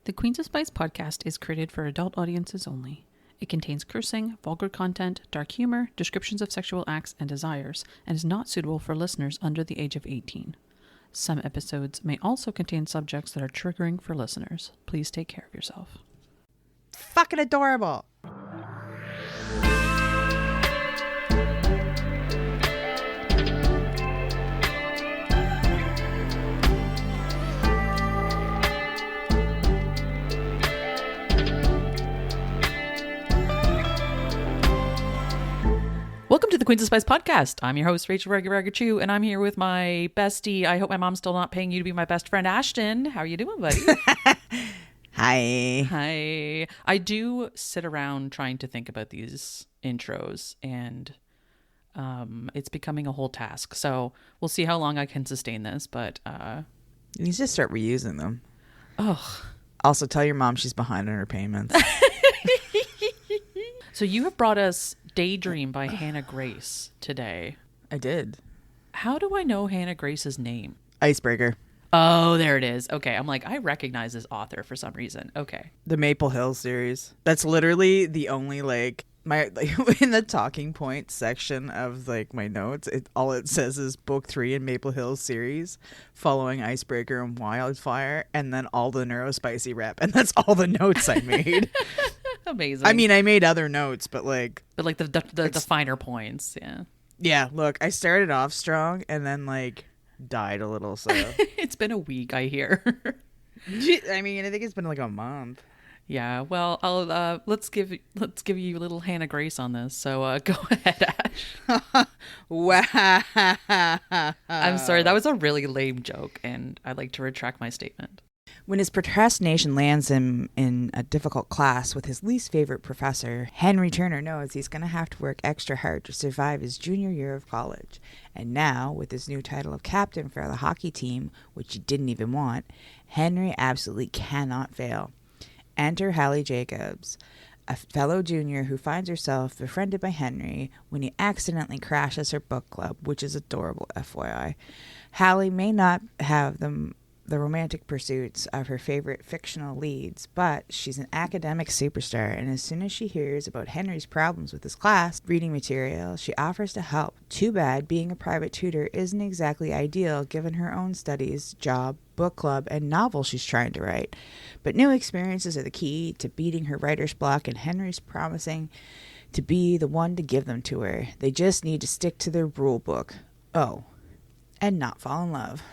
The Queens of Spice podcast is created for adult audiences only. It contains cursing, vulgar content, dark humor, descriptions of sexual acts and desires, and is not suitable for listeners under the age of 18. Some episodes may also contain subjects that are triggering for listeners. Please take care of yourself. Fucking adorable. Welcome to the Queens of Spice podcast. I'm your host, Rachel Chu, and I'm here with my bestie. I hope my mom's still not paying you to be my best friend, Ashton. How are you doing, buddy? Hi. Hi. I do sit around trying to think about these intros, and it's becoming a whole task. So we'll see how long I can sustain this, but... You need to start reusing them. Ugh. Also, tell your mom she's behind on her payments. So you have brought us Daydream by Hannah Grace today. I did. How do I know Hannah Grace's name? Icebreaker. Oh, there it is. Okay, I'm like, I recognize this author for some reason. Okay. The Maple Hill series. That's literally the only in the talking points section of my notes, all it says is book 3 in Maple Hill series following Icebreaker and Wildfire, and then all the Neurospicy rep, and that's all the notes I made. Amazing. I mean, I made other notes, but the finer points, yeah. Yeah, look, I started off strong and then died a little, so. It's been a week, I hear. I mean, I think it's been a month. Yeah, well, I'll let's give you a little Hannah Grace on this. So go ahead, Ash. Wow. I'm sorry, that was a really lame joke, and I'd like to retract my statement. When his procrastination lands him in a difficult class with his least favorite professor, Henry Turner knows he's going to have to work extra hard to survive his junior year of college. And now, with his new title of captain for the hockey team, which he didn't even want, Henry absolutely cannot fail. Enter Halle Jacobs, a fellow junior who finds herself befriended by Henry when he accidentally crashes her book club, which is adorable, FYI. Halle may not have the romantic pursuits of her favorite fictional leads, but she's an academic superstar, and as soon as she hears about Henry's problems with his class reading material, she offers to help. Too bad being a private tutor isn't exactly ideal given her own studies, job, book club, and novel she's trying to write. But new experiences are the key to beating her writer's block, and Henry's promising to be the one to give them to her. They just need to stick to their rule book. Oh, and not fall in love.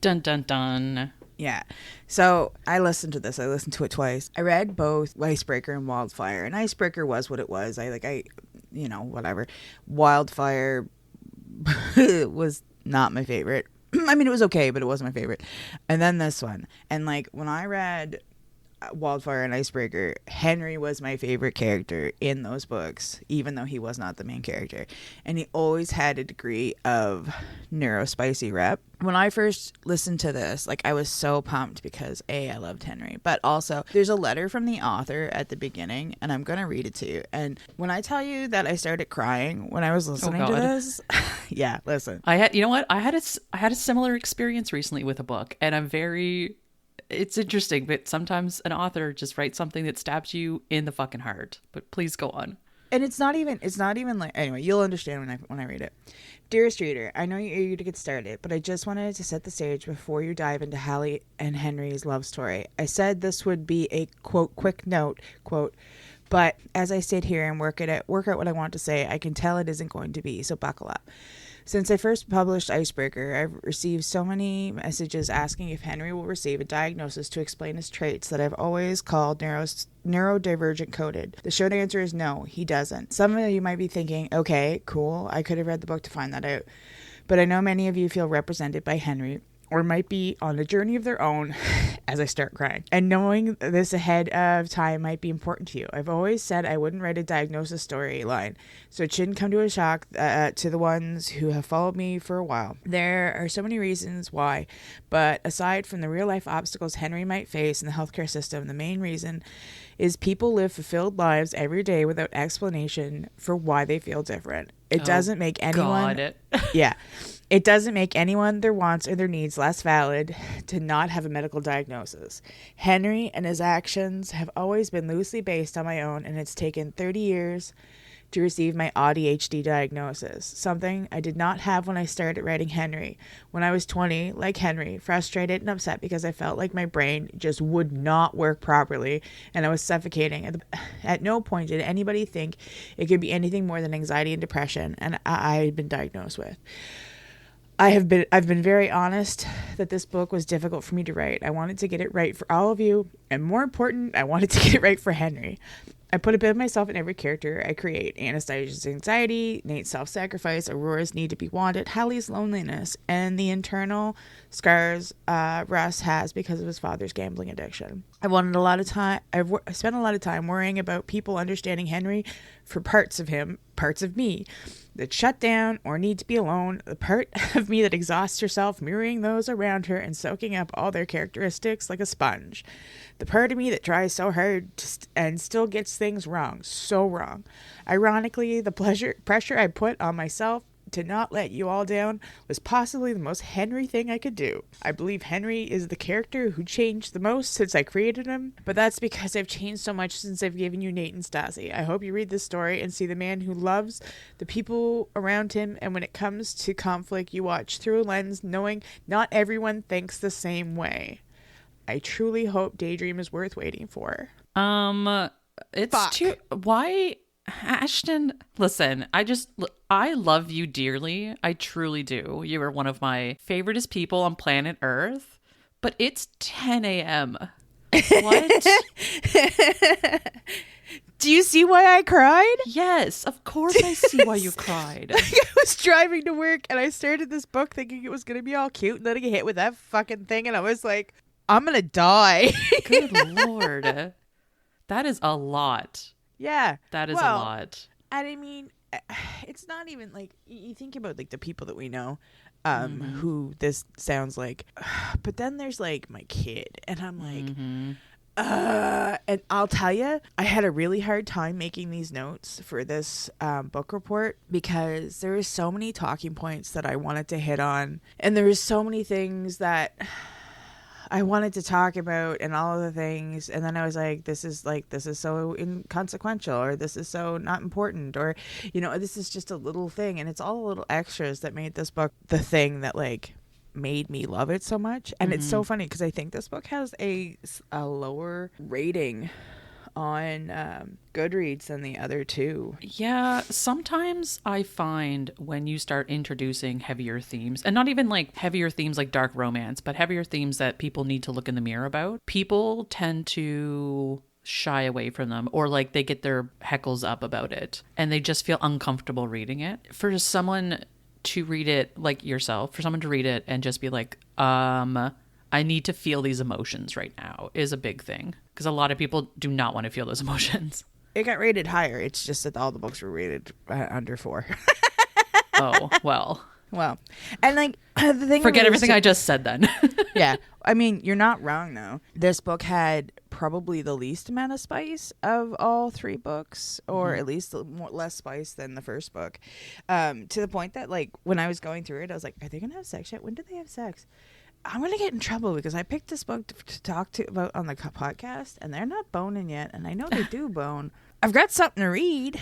Dun, dun, dun. Yeah. So I listened to this. I listened to it twice. I read both Icebreaker and Wildfire. And Icebreaker was what it was. Whatever. Wildfire was not my favorite. I mean, it was okay, but it wasn't my favorite. And then this one. And when I read Wildfire and Icebreaker, Henry was my favorite character in those books, even though he was not the main character. And he always had a degree of Neurospicy rep. When I first listened to this, I was so pumped because I loved Henry, but also there's a letter from the author at the beginning, and I'm going to read it to you. And when I tell you that I started crying when I was listening to this, yeah, listen. I had a similar experience recently with a book, and it's interesting, but sometimes an author just writes something that stabs you in the fucking heart. But please go on. And it's not even anyway, you'll understand when I read it. Dearest reader, I know you're eager to get started, but I just wanted to set the stage before you dive into Halle and Henry's love story. I said this would be a, quote, quick note, quote, but as I sit here and work out what I want to say, I can tell it isn't going to be, so buckle up. Since I first published Icebreaker, I've received so many messages asking if Henry will receive a diagnosis to explain his traits that I've always called neurodivergent coded. The short answer is no, he doesn't. Some of you might be thinking, okay, cool, I could have read the book to find that out. But I know many of you feel represented by Henry, or might be on a journey of their own as I start crying. And knowing this ahead of time might be important to you. I've always said I wouldn't write a diagnosis storyline, so it shouldn't come to a shock to the ones who have followed me for a while. There are so many reasons why, but aside from the real-life obstacles Henry might face in the healthcare system, the main reason is people live fulfilled lives every day without explanation for why they feel different. It doesn't make anyone... God. Yeah. It doesn't make anyone, their wants or their needs less valid to not have a medical diagnosis. Henry and his actions have always been loosely based on my own, and it's taken 30 years to receive my ADHD diagnosis, something I did not have when I started writing Henry. When I was 20, like Henry, frustrated and upset because I felt like my brain just would not work properly and I was suffocating. At no point did anybody think it could be anything more than anxiety and depression, and I had been diagnosed with. I've been very honest that this book was difficult for me to write. I wanted to get it right for all of you, and more important, I wanted to get it right for Henry. I put a bit of myself in every character I create. Anastasia's anxiety, Nate's self-sacrifice, Aurora's need to be wanted, Halle's loneliness, and the internal scars Russ has because of his father's gambling addiction. I spent a lot of time worrying about people understanding Henry for parts of him, parts of me that shut down or need to be alone, the part of me that exhausts herself mirroring those around her and soaking up all their characteristics like a sponge, the part of me that tries so hard and still gets things wrong, so wrong. Ironically, the pressure I put on myself to not let you all down was possibly the most Henry thing I could do. I believe Henry is the character who changed the most since I created him, but that's because I've changed so much since I've given you Nate and Stassi. I hope you read this story and see the man who loves the people around him, and when it comes to conflict, you watch through a lens knowing not everyone thinks the same way. I truly hope Daydream is worth waiting for. It's Fuck. too... Why... Ashton, listen, I love you dearly. I truly do. You are one of my favoriteest people on planet Earth, but it's 10 a.m. What? Do you see why I cried? Yes, of course I see why you cried. I was driving to work and I started this book thinking it was going to be all cute, and then I get hit with that fucking thing and I was like, I'm going to die. Good Lord. That is a lot. Yeah. That is a lot. And I mean, it's not even like, you think about like the people that we know who this sounds like, but then there's like my kid and I'm like, and I'll tell you, I had a really hard time making these notes for this book report because there were so many talking points that I wanted to hit on, and there were so many things that I wanted to talk about and all of the things, and then I was like, this is so inconsequential, or this is so not important, or, you know, this is just a little thing, and it's all the little extras that made this book the thing that like made me love it so much. And it's so funny because I think this book has a lower rating on Goodreads than the other two. Yeah, sometimes I find when you start introducing heavier themes, and not even like heavier themes like dark romance, but heavier themes that people need to look in the mirror about, people tend to shy away from them, or like they get their heckles up about it and they just feel uncomfortable reading it. For someone to read it like yourself, for someone to read it and just be like, I need to feel these emotions right now is a big thing, because a lot of people do not want to feel those emotions. It got rated higher. It's just that all the books were rated under 4. Oh, well. Well, and like the thing. Forget everything I just said then. Yeah. I mean, you're not wrong though. This book had probably the least amount of spice of all 3 books, or at least less spice than the first book. To the point that like when I was going through it, I was like, are they going to have sex yet? When did they have sex? I'm going to get in trouble because I picked this book to talk to about on the podcast, and they're not boning yet. And I know they do bone. I've got something to read.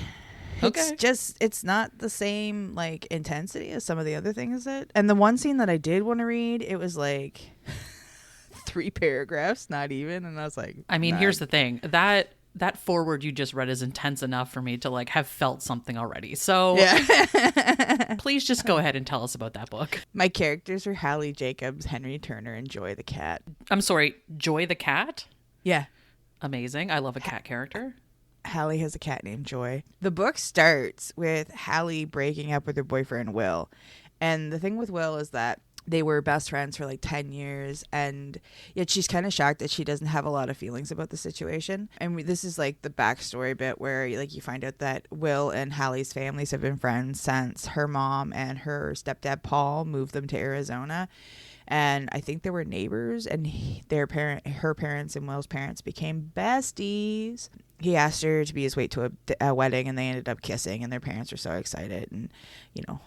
Okay. It's not the same like intensity as some of the other things and the one scene that I did want to read, it was like 3 paragraphs, not even. And I was like, I mean, nah. here's the thing. That forward you just read is intense enough for me to like have felt something already. So yeah. Please just go ahead and tell us about that book. My characters are Halle Jacobs, Henry Turner, and Joy the cat. I'm sorry, Joy the cat? Yeah. Amazing. I love a cat character. Halle has a cat named Joy. The book starts with Halle breaking up with her boyfriend, Will. And the thing with Will is that they were best friends for like 10 years, and yet she's kind of shocked that she doesn't have a lot of feelings about the situation. And this is like the backstory bit where like you find out that Will and Halle's families have been friends since her mom and her stepdad Paul moved them to Arizona. And I think they were neighbors, and her parents and Will's parents became besties. He asked her to be his wait to a wedding, and they ended up kissing, and their parents were so excited, and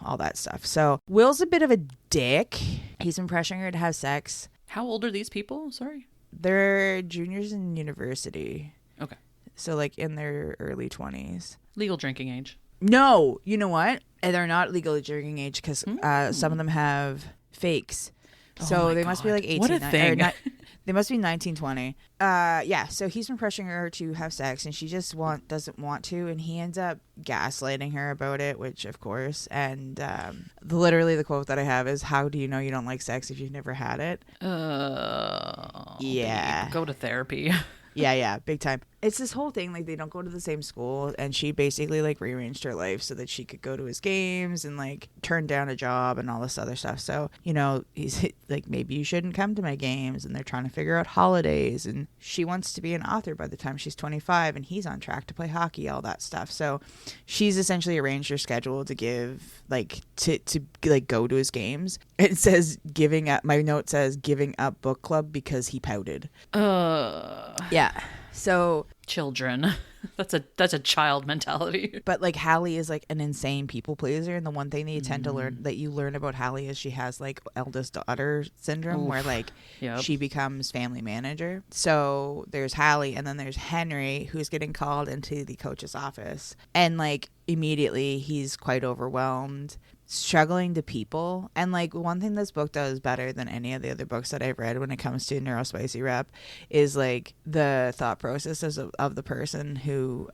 all that stuff. So Will's a bit of a dick. He's been pressuring her to have sex. How old are these people? Sorry. They're juniors in university. Okay. So like in their early 20s. Legal drinking age. No, you know what? And they're not legally drinking age because some of them have fakes. So they must be like 18. What a thing. They must be 19, 20. Yeah, so he's been pressuring her to have sex, and she just doesn't want to, and he ends up gaslighting her about it, which, of course, and literally the quote that I have is, how do you know you don't like sex if you've never had it? Yeah. Go to therapy. Yeah, big time. It's this whole thing, like, they don't go to the same school, and she basically, like, rearranged her life so that she could go to his games and, like, turn down a job and all this other stuff. So, he's like, maybe you shouldn't come to my games, and they're trying to figure out holidays, and she wants to be an author by the time she's 25, and he's on track to play hockey, all that stuff. So she's essentially arranged her schedule to give, like, to go to his games. It says my note says giving up book club because he pouted. Yeah. So children. That's a child mentality. But like Halle is like an insane people pleaser, and the one thing that you tend to learn about Halle is she has like eldest daughter syndrome. Oof. Where like she becomes family manager. So there's Halle, and then there's Henry, who's getting called into the coach's office, and like immediately he's quite overwhelmed, struggling to people. And like one thing this book does better than any of the other books that I've read when it comes to neurospicy rep is like the thought processes of the person who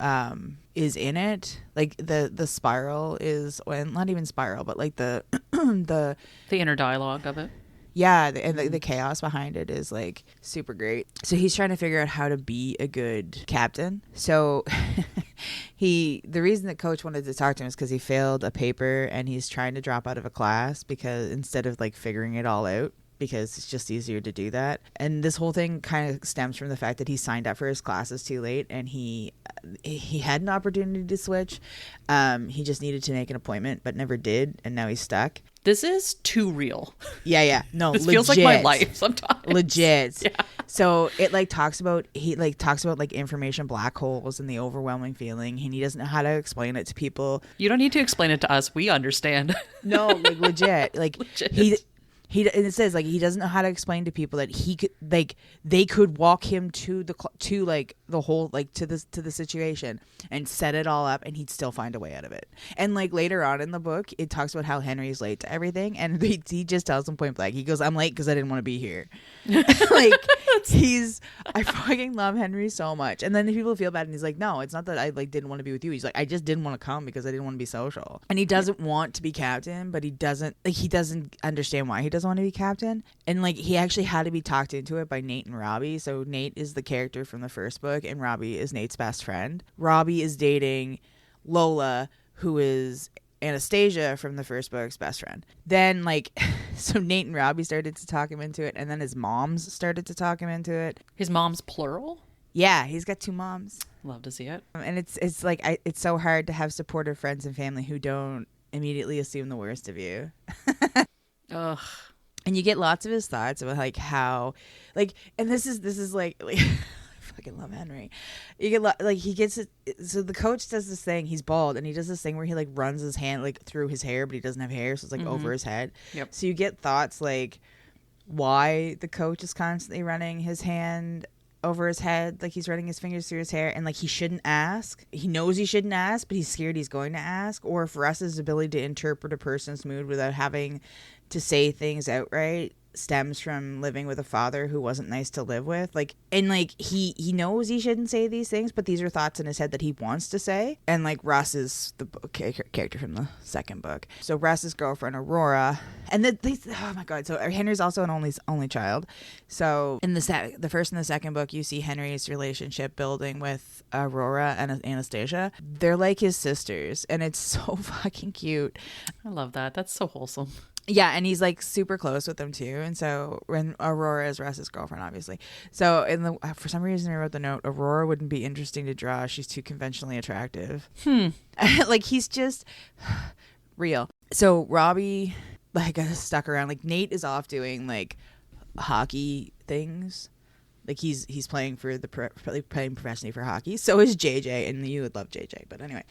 is in it. Like the spiral is, well, not even spiral, but like the the inner dialogue of it. Yeah, and the chaos behind it is like super great. So he's trying to figure out how to be a good captain. So the reason that coach wanted to talk to him is because he failed a paper, and he's trying to drop out of a class because instead of like figuring it all out, because it's just easier to do that. And this whole thing kind of stems from the fact that he signed up for his classes too late, and he had an opportunity to switch. He just needed to make an appointment but never did, and now he's stuck. This is too real. Yeah. No, this legit. Feels like my life sometimes. Legit. Yeah. So it like talks about like information black holes and the overwhelming feeling, and he doesn't know how to explain it to people. You don't need to explain it to us. We understand. No, like legit. Like legit. And it says like he doesn't know how to explain to people that he could, like, they could walk him to the whole, like, to the situation and set it all up, and he'd still find a way out of it. And like later on in the book, it talks about how Henry's late to everything, and he just tells him point blank. He goes, "I'm late because I didn't want to be here." Like I fucking love Henry so much. And then people feel bad, and he's like, "No, it's not that I like didn't want to be with you." He's like, "I just didn't want to come because I didn't want to be social." And he doesn't want to be captain, but he doesn't understand why he doesn't want to be captain. And like he actually had to be talked into it by Nate and Robbie. So Nate is the character from the first book, and Robbie is Nate's best friend. Robbie is dating Lola, who is Anastasia from the first book's best friend. Then like so Nate and Robbie started to talk him into it, and then his moms started to talk him into it. His mom's plural? Yeah, he's got 2 moms. Love to see it. And it's like it's so hard to have supportive friends and family who don't immediately assume the worst of you. Ugh. And you get lots of his thoughts about like how, like, and this is like I fucking love Henry. You get like he gets it. So the coach does this thing. He's bald, and he does this thing where he like runs his hand like through his hair, but he doesn't have hair, so it's like over his head. Yep. So you get thoughts like why the coach is constantly running his hand over his head, like he's running his fingers through his hair, and like he shouldn't ask. He knows he shouldn't ask, but he's scared he's going to ask. Or for us, his ability to interpret a person's mood without having to say things outright stems from living with a father who wasn't nice to live with. Like, and like he knows he shouldn't say these things, but these are thoughts in his head that he wants to say. And like Russ is the character from the second book. So Russ's girlfriend Aurora, and oh my god, so Henry's also an only child. So in the first and the second book, you see Henry's relationship building with Aurora and Anastasia. They're like his sisters, and it's so fucking cute. I love that. That's so wholesome. Yeah, and he's like super close with them too. And so when Aurora is Russ's girlfriend, obviously. So for some reason I wrote the note, Aurora wouldn't be interesting to draw. She's too conventionally attractive. Like he's just real. So Robbie like stuck around. Like Nate is off doing like hockey things. Like he's playing for playing professionally for hockey. So is JJ, and you would love JJ. But anyway,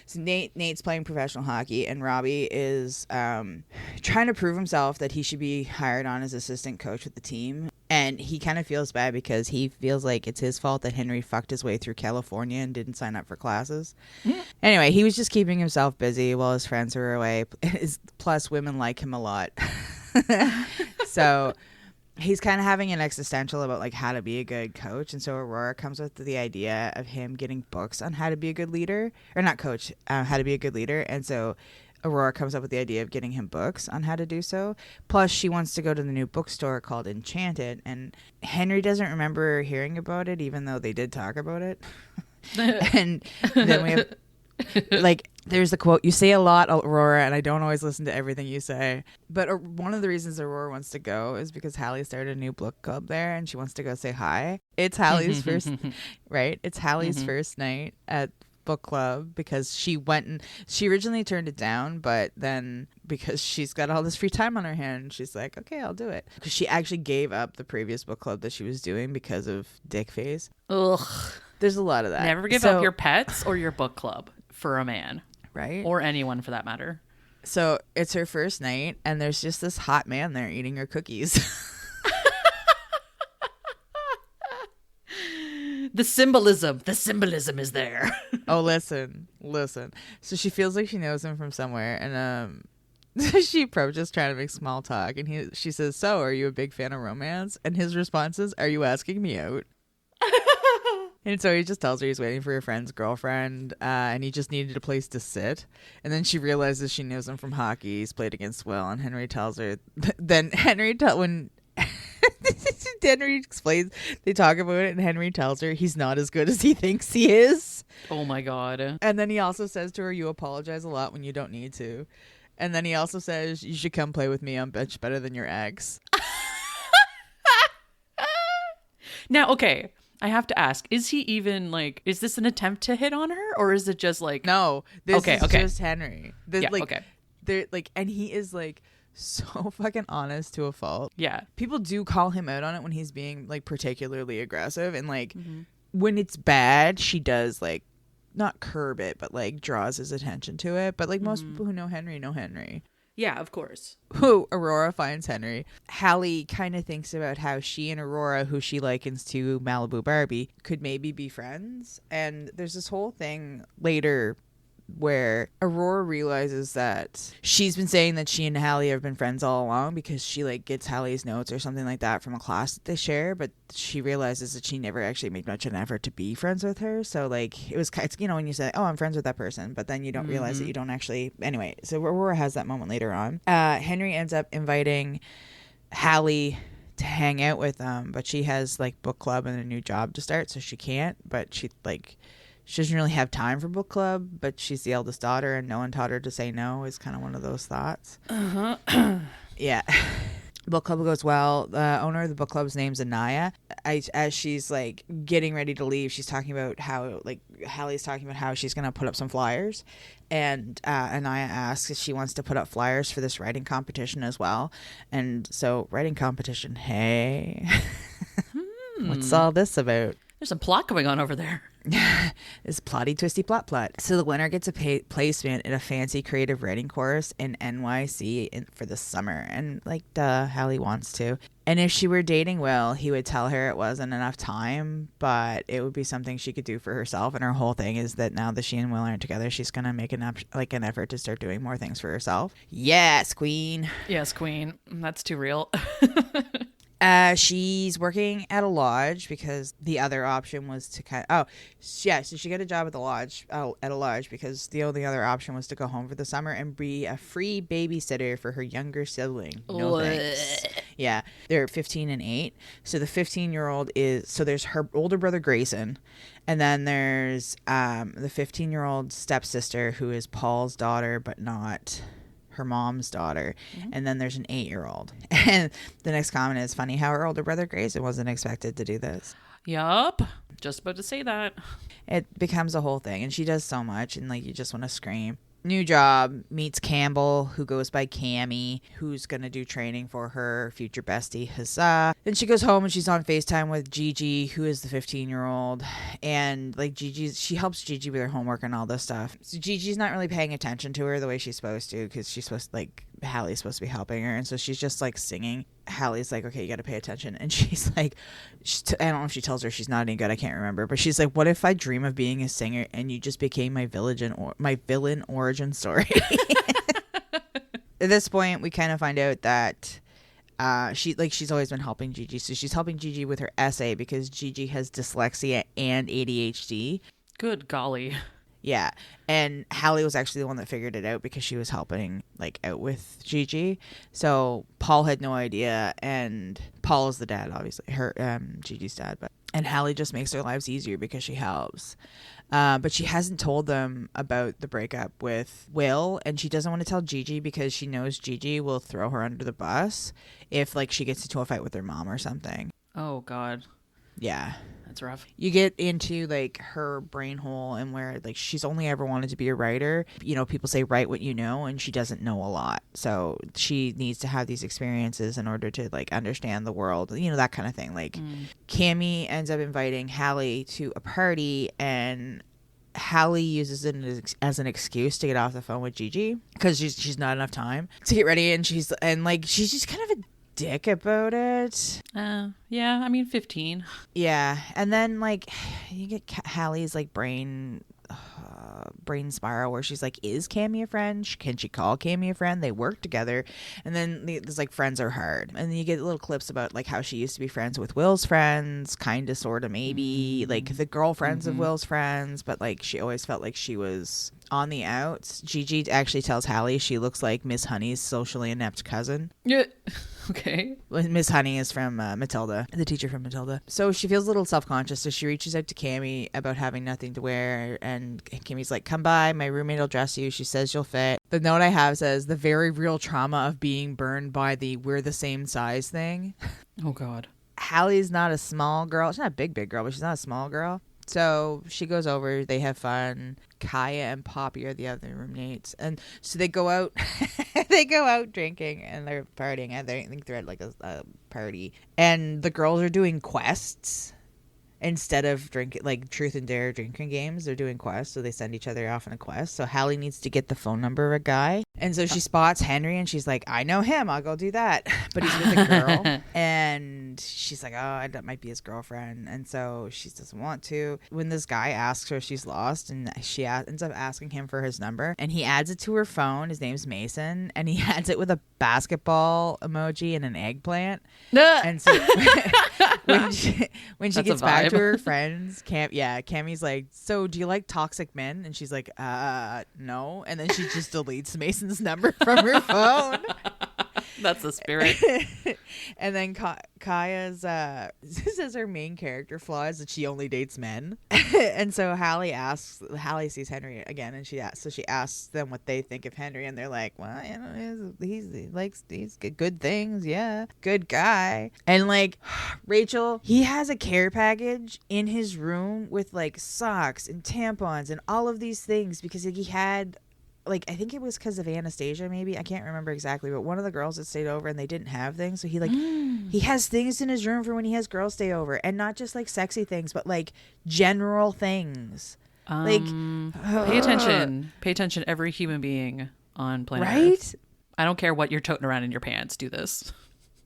so Nate's playing professional hockey, and Robbie is trying to prove himself that he should be hired on as assistant coach with the team. And he kind of feels bad because he feels like it's his fault that Henry fucked his way through California and didn't sign up for classes. Anyway, he was just keeping himself busy while his friends were away. Plus, women like him a lot. So he's kind of having an existential about like how to be a good coach. And so Aurora comes with the idea of him getting books on how to be a good leader, or not coach, how to be a good leader. And so Aurora comes up with the idea of getting him books on how to do so. Plus, she wants to go to the new bookstore called Enchanted, and Henry doesn't remember hearing about it, even though they did talk about it. And then we have, like, there's the quote, "You say a lot, Aurora, and I don't always listen to everything you say." But one of the reasons Aurora wants to go is because Halle started a new book club there, and she wants to go say hi. It's Halle's first, right? It's Halle's first night at book club because she originally turned it down, but then because she's got all this free time on her hand, she's like, okay, I'll do it, because she actually gave up the previous book club that she was doing because of dick phase. Ugh. There's a lot of that. Never give up your pets or your book club for a man, right? Or anyone for that matter. So it's her first night, and there's just this hot man there eating her cookies. The symbolism is there. Oh, listen. So she feels like she knows him from somewhere, and she approaches trying to make small talk, and she says, "So, are you a big fan of romance?" And his response is, "Are you asking me out?" And so he just tells her he's waiting for a friend's girlfriend, and he just needed a place to sit. And then she realizes she knows him from hockey. He's played against Will, and Henry tells her. Then when Henry explains, they talk about it, and Henry tells her he's not as good as he thinks he is. Oh my god. And then he also says to her, "You apologize a lot when you don't need to." And then he also says, "You should come play with me. I'm much better than your ex." Now, okay, I have to ask, is he even like, is this an attempt to hit on her, or is it just like, no, this is just Henry. And he is like so fucking honest to a fault. Yeah. People do call him out on it when he's being like particularly aggressive, and like when it's bad, she does like not curb it, but like draws his attention to it. But like most people who know Henry. Yeah, of course. Who Aurora finds Henry. Halle kind of thinks about how she and Aurora, who she likens to Malibu Barbie, could maybe be friends. And there's this whole thing later where Aurora realizes that she's been saying that she and Halle have been friends all along because she like gets Halle's notes or something like that from a class that they share, but she realizes that she never actually made much of an effort to be friends with her. So like it's when you say, "Oh, I'm friends with that person," but then you don't realize that you don't actually. Anyway, so Aurora has that moment later on. Henry ends up inviting Halle to hang out with them, but she has like book club and a new job to start, so she can't. But she doesn't really have time for book club, but she's the eldest daughter, and no one taught her to say no, is kind of one of those thoughts. Yeah. Book club goes well. The owner of the book club's name's Anaya. As she's like getting ready to leave, she's talking about how like Halle's talking about how she's gonna put up some flyers, and Anaya asks if she wants to put up flyers for this writing competition as well. And so, writing competition, hey, what's all this about? There's some plot going on over there. This plotty, twisty plot. So the winner gets a placement in a fancy creative writing course in NYC for the summer. And like, duh, Halle wants to. And if she were dating Will, he would tell her it wasn't enough time, but it would be something she could do for herself. And her whole thing is that now that she and Will aren't together, she's going to make an effort to start doing more things for herself. Yes, queen. Yes, queen. That's too real. She's working at a lodge because the other option was to so she got a job at the lodge because the only other option was to go home for the summer and be a free babysitter for her younger sibling. No thanks. Yeah, they're 15 and 8. So the 15-year-old there's her older brother Grayson, and then there's the 15-year-old stepsister who is Paul's daughter but not her mom's daughter, and then there's an 8-year-old. And the next comment is, funny how her older brother Grayson wasn't expected to do this. Yup, just about to say that. It becomes a whole thing, and she does so much, and like you just want to scream. new job, meets Campbell, who goes by Cammy, who's going to do training for her future bestie, Huzzah. Then she goes home and she's on FaceTime with Gigi, who is the 15-year-old. And like she helps Gigi with her homework and all this stuff. So Gigi's not really paying attention to her the way she's supposed to, because she's supposed to, like, Halle's supposed to be helping her. And so she's just like singing. Halle's like, okay, you got to pay attention. And she's like, I don't know if she tells her she's not any good. I can't remember. But she's like, what if I dream of being a singer and you just became my villain origin story? At this point, we kind of find out that she's always been helping Gigi. So she's helping Gigi with her essay because Gigi has dyslexia and ADHD. Good golly. Yeah, and Halle was actually the one that figured it out because she was helping, like, out with Gigi. So Paul had no idea, and Paul is the dad, obviously, Gigi's dad. And Halle just makes their lives easier because she helps. But she hasn't told them about the breakup with Will, and she doesn't want to tell Gigi because she knows Gigi will throw her under the bus if, like, she gets into a fight with her mom or something. Oh, God. Yeah. That's rough. You get into, like, her brain hole and where, like, she's only ever wanted to be a writer. You know, people say write what you know, and she doesn't know a lot. So she needs to have these experiences in order to, like, understand the world, you know, that kind of thing. Like, Cammy ends up inviting Halle to a party, and Halle uses it as an excuse to get off the phone with Gigi because she's not enough time to get ready, and she's just kind of a dick about it. Yeah, I mean 15. Yeah, and then, like, you get Halle's, like, brain spiral where she's like, is Cammy a friend? Can she call Cammy a friend? They work together. And then there's, like, friends are hard. And then you get little clips about, like, how she used to be friends with Will's friends, kind of, sort of, maybe, like, the girlfriends of Will's friends, but, like, she always felt like she was on the outs. Gigi actually tells Halle she looks like Miss Honey's socially inept cousin. Yeah. Okay. Miss Honey is from Matilda, the teacher from Matilda. So she feels a little self-conscious, so she reaches out to Cammy about having nothing to wear, and Cammy's like, come by, my roommate will dress you, she says you'll fit. The note I have says, the very real trauma of being burned by the we're the same size thing. Oh, God. Halle's not a small girl. She's not a big girl, but she's not a small girl. So she goes over, they have fun. Kaya and Poppy are the other roommates, and so they go out drinking, and they're partying. I think they're at, like, a party, and the girls are doing quests instead of drinking, like, truth and dare drinking games. They're doing quests, so they send each other off on a quest. So Halle needs to get the phone number of a guy, and so she spots Henry, and she's like, I know him, I'll go do that. But he's with a girl, and she's like, oh, that might be his girlfriend. And so she doesn't want to. When this guy asks her if she's lost, and she ends up asking him for his number, and he adds it to her phone. His name's Mason, and he adds it with a basketball emoji and an eggplant. And so when she gets back to her friends, Cammy's like, so do you like toxic men? And she's like, no. And then she just deletes Mason's number from her phone. That's the spirit. And then Kaya's this is her main character flaw is that she only dates men. And so Halle sees Henry again, and she asks them what they think of Henry, and they're like, well, you know, he's good things, yeah, good guy. And, like, Rachel, he has a care package in his room with, like, socks and tampons and all of these things because, like, he had, like, I think it was because of Anastasia, maybe. I can't remember exactly, but one of the girls had stayed over and they didn't have things. So he has things in his room for when he has girls stay over, and not just, like, sexy things, but, like, general things. Like, pay attention, every human being on planet right? Earth. I don't care what you're toting around in your pants. Do this.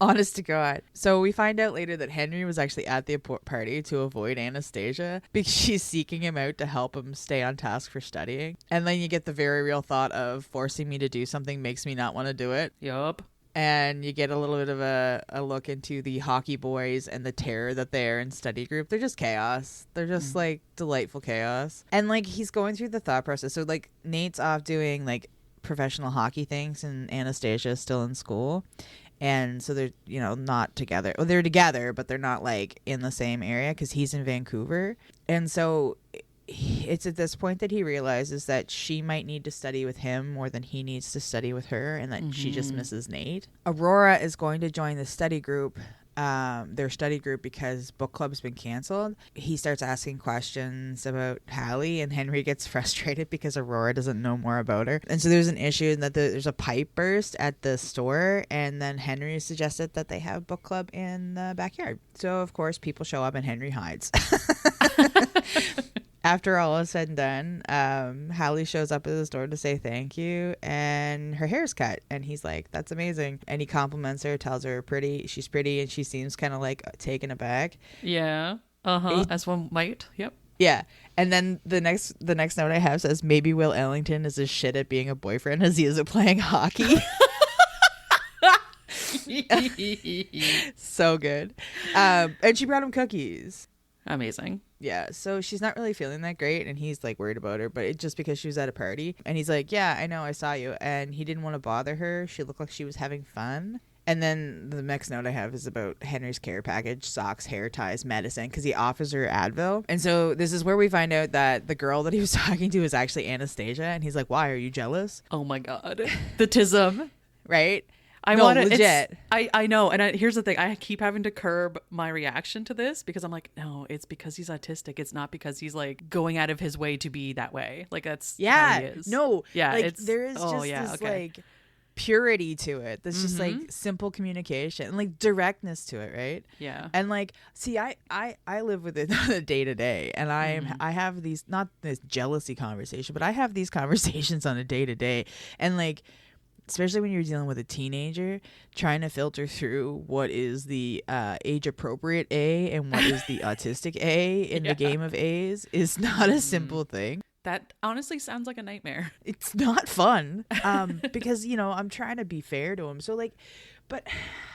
Honest to God. So we find out later that Henry was actually at the party to avoid Anastasia because she's seeking him out to help him stay on task for studying. And then you get the very real thought of forcing me to do something makes me not want to do it. Yup. And you get a little bit of a look into the hockey boys and the terror that they are in study group. They're just chaos. They're just like delightful chaos. And, like, he's going through the thought process. So, like, Nate's off doing, like, professional hockey things, and Anastasia's still in school. And so they're, you know, not together. Well, they're together, but they're not, like, in the same area because he's in Vancouver. And so it's at this point that he realizes that she might need to study with him more than he needs to study with her, and that she just misses Nate. Aurora is going to join the study group their study group because book club's been canceled. He starts asking questions about Halle, and Henry gets frustrated because Aurora doesn't know more about her. And so there's an issue that there's a pipe burst at the store, and then Henry suggested that they have book club in the backyard. So of course people show up and Henry hides. After all is said and done, Halle shows up at the store to say thank you, and her hair's cut, and he's like, that's amazing. And he compliments her, tells her she's pretty, and she seems kind of like taken aback. Yeah. As one might. Yep. Yeah. And then the next note I have says, maybe Will Ellington is as shit at being a boyfriend as he is at playing hockey. So good. And she brought him cookies. Amazing. Yeah, so she's not really feeling that great, and he's like worried about her, but it's just because she was at a party. And he's like, yeah, I know, I saw you. And he didn't want to bother her. She looked like she was having fun. And then the next note I have is about Henry's care package: socks, hair ties, medicine, because he offers her Advil. And so this is where we find out that the girl that he was talking to is actually Anastasia. And he's like, why, are you jealous? Oh my God. The tism. Right? No, legit. I know. And here's the thing. I keep having to curb my reaction to this because I'm like, no, it's because he's autistic. It's not because he's like going out of his way to be that way. Like that's how he is. No. Yeah. Like, there is like purity to it. That's just like simple communication and like directness to it, right? Yeah. And like, see, I live with it on a day to day, and I have these, not this jealousy conversation, but I have these conversations on a day to day, and like, especially when you're dealing with a teenager, trying to filter through what is the age appropriate A and what is the autistic A in the game of A's is not a simple thing. That honestly sounds like a nightmare. It's not fun because, you know, I'm trying to be fair to him. So like, but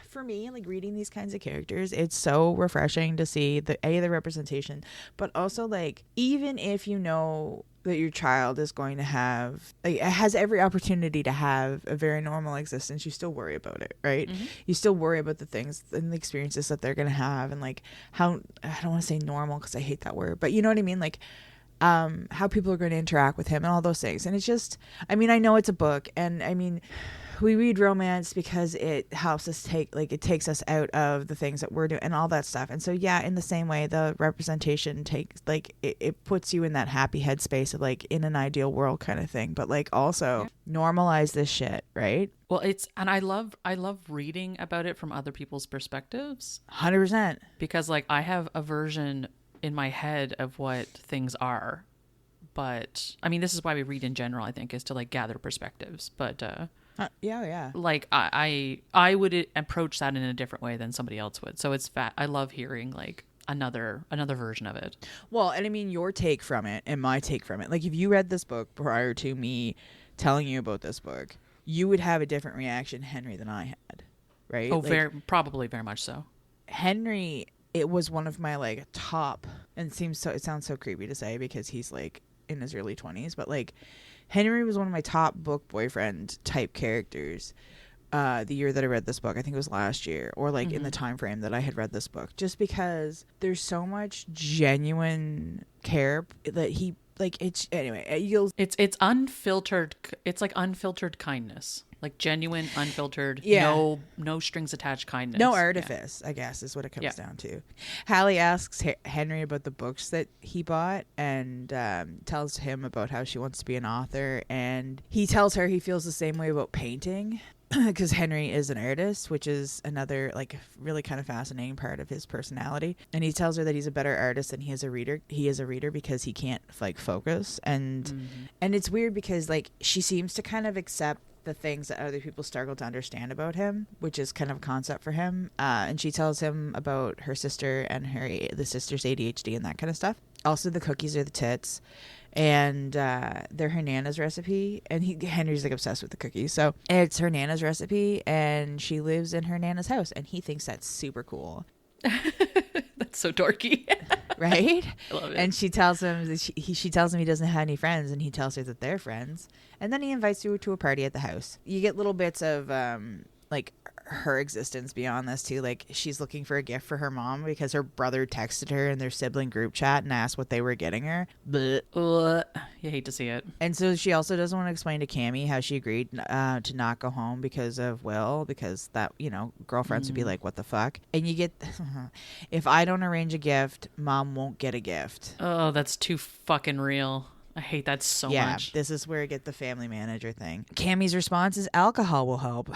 for me, like reading these kinds of characters, it's so refreshing to see the representation, but also like, even if you know that your child is going to have, like, has every opportunity to have a very normal existence, you still worry about it, right? You still worry about the things and the experiences that they're going to have, and like how, I don't want to say normal because I hate that word, but you know what I mean? Like, how people are going to interact with him and all those things. And it's just, I mean, I know it's a book, and I mean, we read romance because it helps us it takes us out of the things that we're doing and all that stuff. And so, yeah, in the same way, the representation takes, like, it puts you in that happy headspace of like in an ideal world kind of thing, but like also normalize this shit, right? Well, and I love reading about it from other people's perspectives. 100%. Because like I have a version in my head of what things are, but I mean, this is why we read in general, I think, is to like gather perspectives. But yeah. Like I would approach that in a different way than somebody else would. So it's I love hearing like another version of it. Well, and I mean, your take from it and my take from it. Like, if you read this book prior to me telling you about this book, you would have a different reaction, Henry, than I had, right? Oh, like, probably very much so. Henry, it was one of my like top, and it sounds so creepy to say because he's like in his early 20s, but like Henry was one of my top book boyfriend type characters the year that I read this book. I think it was last year, or like in the time frame that I had read this book, just because there's so much genuine care that he, like, it's, anyway, it's unfiltered. It's like unfiltered kindness, like genuine, unfiltered, no strings attached kindness. No artifice, I guess, is what it comes down to. Halle asks Henry about the books that he bought, and tells him about how she wants to be an author, and he tells her he feels the same way about painting because Henry is an artist, which is another like really kind of fascinating part of his personality. And he tells her that he's a better artist than he is a reader. He is a reader because he can't like focus, and it's weird because like she seems to kind of accept the things that other people struggle to understand about him, which is kind of a concept for him. And she tells him about her sister and the sister's ADHD and that kind of stuff. Also, the cookies are the tits, and they're her Nana's recipe. And Henry's like obsessed with the cookies, so it's her Nana's recipe, and she lives in her Nana's house, and he thinks that's super cool. That's so dorky. Right? I love it. And she tells him that she tells him he doesn't have any friends, and he tells her that they're friends. And then he invites her to a party at the house. You get little bits of like her existence beyond this too. Like, she's looking for a gift for her mom because her brother texted her in their sibling group chat and asked what they were getting her. You hate to see it. And so she also doesn't want to explain to Cammie how she agreed to not go home because of Will, because that, you know, girlfriends would be like, what the fuck? And you get, if I don't arrange a gift, mom won't get a gift. Oh, that's too fucking real. I hate that so much. Yeah, this is where I get the family manager thing. Cammie's response is alcohol will help.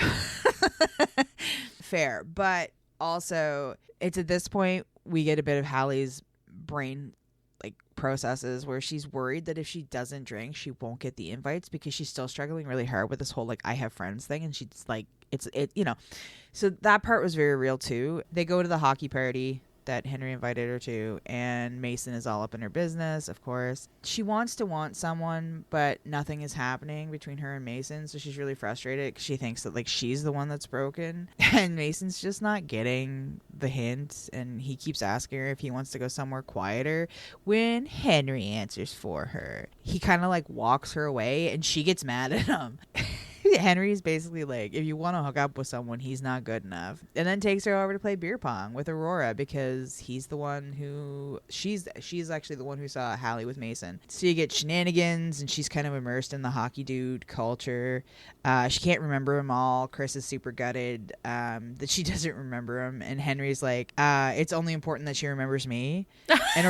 Fair. But also, it's at this point we get a bit of Halle's brain like processes where she's worried that if she doesn't drink, she won't get the invites because she's still struggling really hard with this whole like I have friends thing, and she's like it you know. So that part was very real too. They go to the hockey party that Henry invited her to, and Mason is all up in her business, of course. She wants to want someone, but nothing is happening between her and Mason, so she's really frustrated because she thinks that like she's the one that's broken, and Mason's just not getting the hint, and he keeps asking her if he wants to go somewhere quieter when Henry answers for her. He kind of like walks her away, and she gets mad at him. Henry's basically like, if you want to hook up with someone, he's not good enough. And then takes her over to play beer pong with Aurora because he's the one who she's actually the one who saw Halle with Mason. So you get shenanigans, and she's kind of immersed in the hockey dude culture. She can't remember them all. Chris is super gutted that she doesn't remember him, and Henry's like, it's only important that she remembers me. And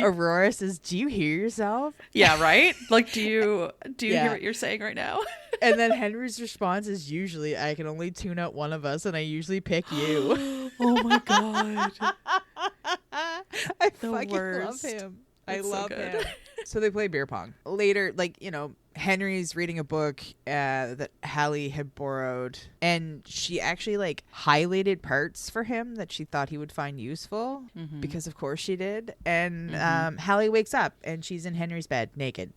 Aurora says, do you hear yourself? Yeah, right? Like, do you hear what you're saying right now? And then Henry's response is usually, I can only tune out one of us, and I usually pick you. Oh my god. I fucking love him. I love him. So they play beer pong. Later, like, you know, Henry's reading a book that Halle had borrowed, and she actually like highlighted parts for him that she thought he would find useful, because of course she did. And Halle wakes up and she's in Henry's bed naked.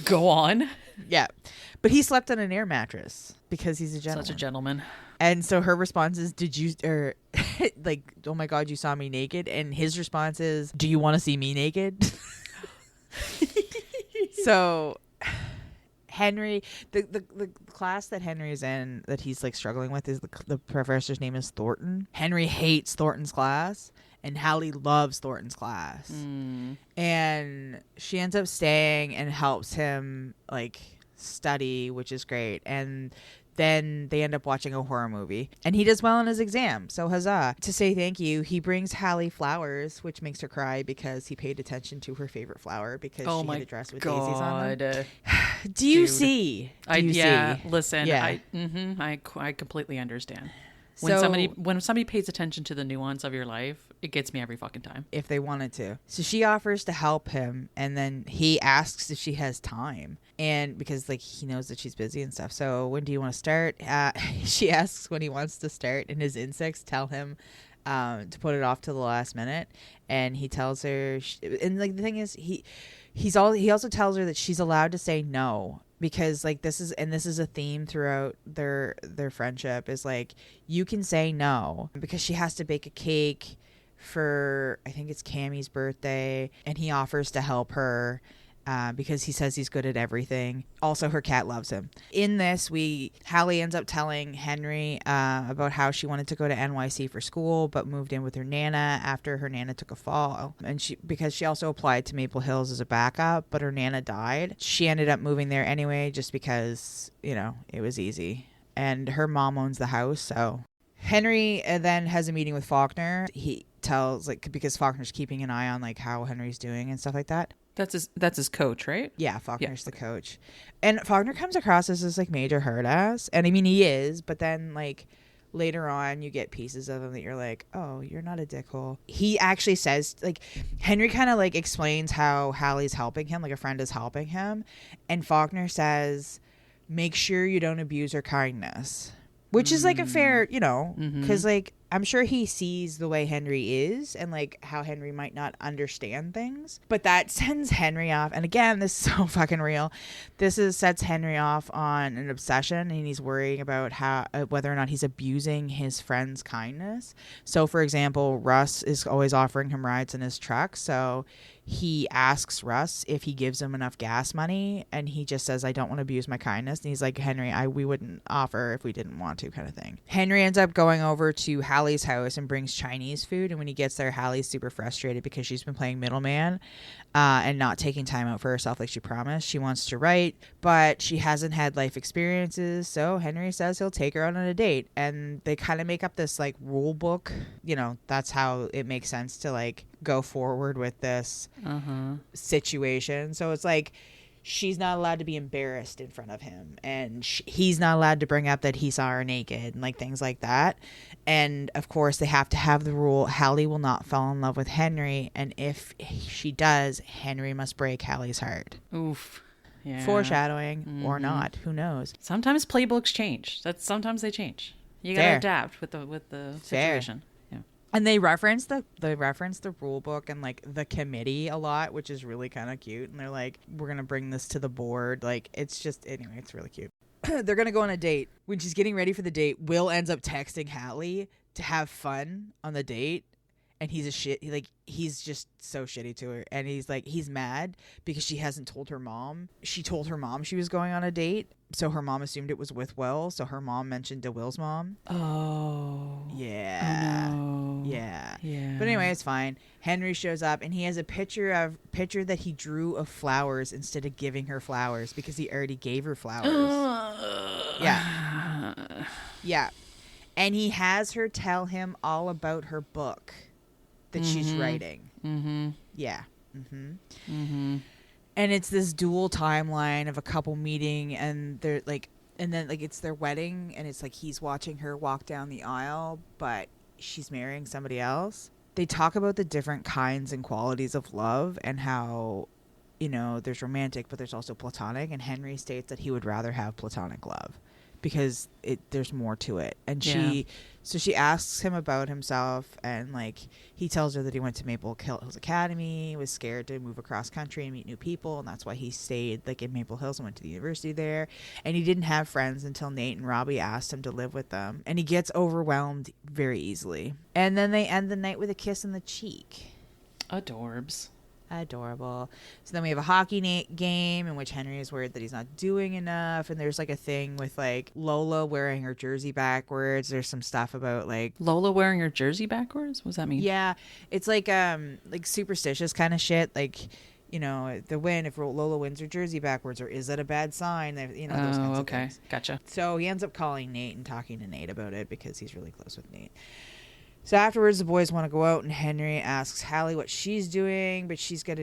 Go on. Yeah, but he slept on an air mattress because he's a gentleman. Such a gentleman. And so her response is, did you, or like, oh my god, you saw me naked? And his response is, do you want to see me naked? So Henry, the class that Henry is in that he's like struggling with is the professor's name is Thornton. Henry hates Thornton's class, and Halle loves Thornton's class. And she ends up staying and helps him like study, which is great. And then they end up watching a horror movie, and he does well on his exam, so huzzah. To say thank you, he brings Halle flowers, which makes her cry because he paid attention to her favorite flower because she had a dress with daisies on them. Do you see? Listen, yeah. I completely understand. When somebody pays attention to the nuance of your life, it gets me every fucking time. If they wanted to. So she offers to help him, and then he asks if she has time. And because like he knows that she's busy and stuff. So when do you want to start? She asks when he wants to start, and his instincts tell him to put it off to the last minute. And he tells her, and like the thing is, he also tells her that she's allowed to say no. Because like this is a theme throughout their friendship, is like, you can say no, because she has to bake a cake for, I think it's Cammie's birthday, and he offers to help her because he says he's good at everything. Also, her cat loves him. In this, Halle ends up telling Henry about how she wanted to go to NYC for school, but moved in with her Nana after her Nana took a fall. And because she also applied to Maple Hills as a backup, but her Nana died. She ended up moving there anyway, just because, you know, it was easy. And her mom owns the house, so. Henry then has a meeting with Faulkner. He tells, like, because Faulkner's keeping an eye on, like, how Henry's doing and stuff like that. That's his coach, right? Yeah, Faulkner's the coach. And Faulkner comes across as this like major hard ass. And I mean, he is, but then like later on you get pieces of him that you're like, oh, you're not a dickhole. He actually says, like, Henry kind of like explains how Halle's helping him, like a friend is helping him. And Faulkner says, make sure you don't abuse her kindness. Which is like a fair, you know, because like I'm sure he sees the way Henry is and like how Henry might not understand things, but that sends Henry off. And again, this is so fucking real. Sets Henry off on an obsession, and he's worrying about how whether or not he's abusing his friend's kindness. So for example, Russ is always offering him rides in his truck, so he asks Russ if he gives him enough gas money, and he just says, I don't want to abuse my kindness. And he's like, Henry, we wouldn't offer if we didn't want to, kind of thing. Henry ends up going over to Halle's house and brings Chinese food, and when he gets there, Halle's super frustrated because she's been playing middleman and not taking time out for herself like she promised. She wants to write, but she hasn't had life experiences, so Henry says he'll take her out on a date, and they kind of make up this like rule book. You know, that's how it makes sense to like go forward with this situation. So it's like she's not allowed to be embarrassed in front of him, and he's not allowed to bring up that he saw her naked and like things like that. And of course they have to have the rule, Halle will not fall in love with Henry, and if she does, Henry must break Halle's heart. Oof. Yeah. Foreshadowing or not, who knows. Sometimes playbooks change. Sometimes they change. You gotta adapt with the situation. And they reference the rule book and like the committee a lot, which is really kind of cute. And they're like, we're gonna bring this to the board. Like, it's just, anyway, it's really cute. They're gonna go on a date. When she's getting ready for the date, Will ends up texting Halle to have fun on the date, and he's he's just so shitty to her. And he's mad because she hasn't told her mom. She told her mom she was going on a date, so her mom assumed it was with Will. So her mom mentioned to Will's mom. Oh. Yeah. Oh, no. Yeah. Yeah. But anyway, it's fine. Henry shows up, and he has a picture that he drew of flowers instead of giving her flowers because he already gave her flowers. Yeah. Yeah. And he has her tell him all about her book that she's writing. Yeah. And it's this dual timeline of a couple meeting, and they're like, and then like it's their wedding, and it's like he's watching her walk down the aisle, but she's marrying somebody else. They talk about the different kinds and qualities of love and how, you know, there's romantic, but there's also platonic. And Henry states that he would rather have platonic love because there's more to it. And she asks him about himself, and like he tells her that he went to Maple Hills Academy, was scared to move across country and meet new people, and that's why he stayed like in Maple Hills and went to the university there. And he didn't have friends until Nate and Robbie asked him to live with them, and he gets overwhelmed very easily. And then they end the night with a kiss on the cheek. Adorbs. Adorable. So then we have a hockey game in which Henry is worried that he's not doing enough, and there's like a thing with like Lola wearing her jersey backwards. There's some stuff about like Lola wearing her jersey backwards. What does that mean? Yeah, it's like superstitious kind of shit. Like, you know, if Lola wins her jersey backwards, or is that a bad sign? You know, those kinds of things. Gotcha. So he ends up calling Nate and talking to Nate about it because he's really close with Nate. So afterwards, the boys want to go out, and Henry asks Halle what she's doing, but she's got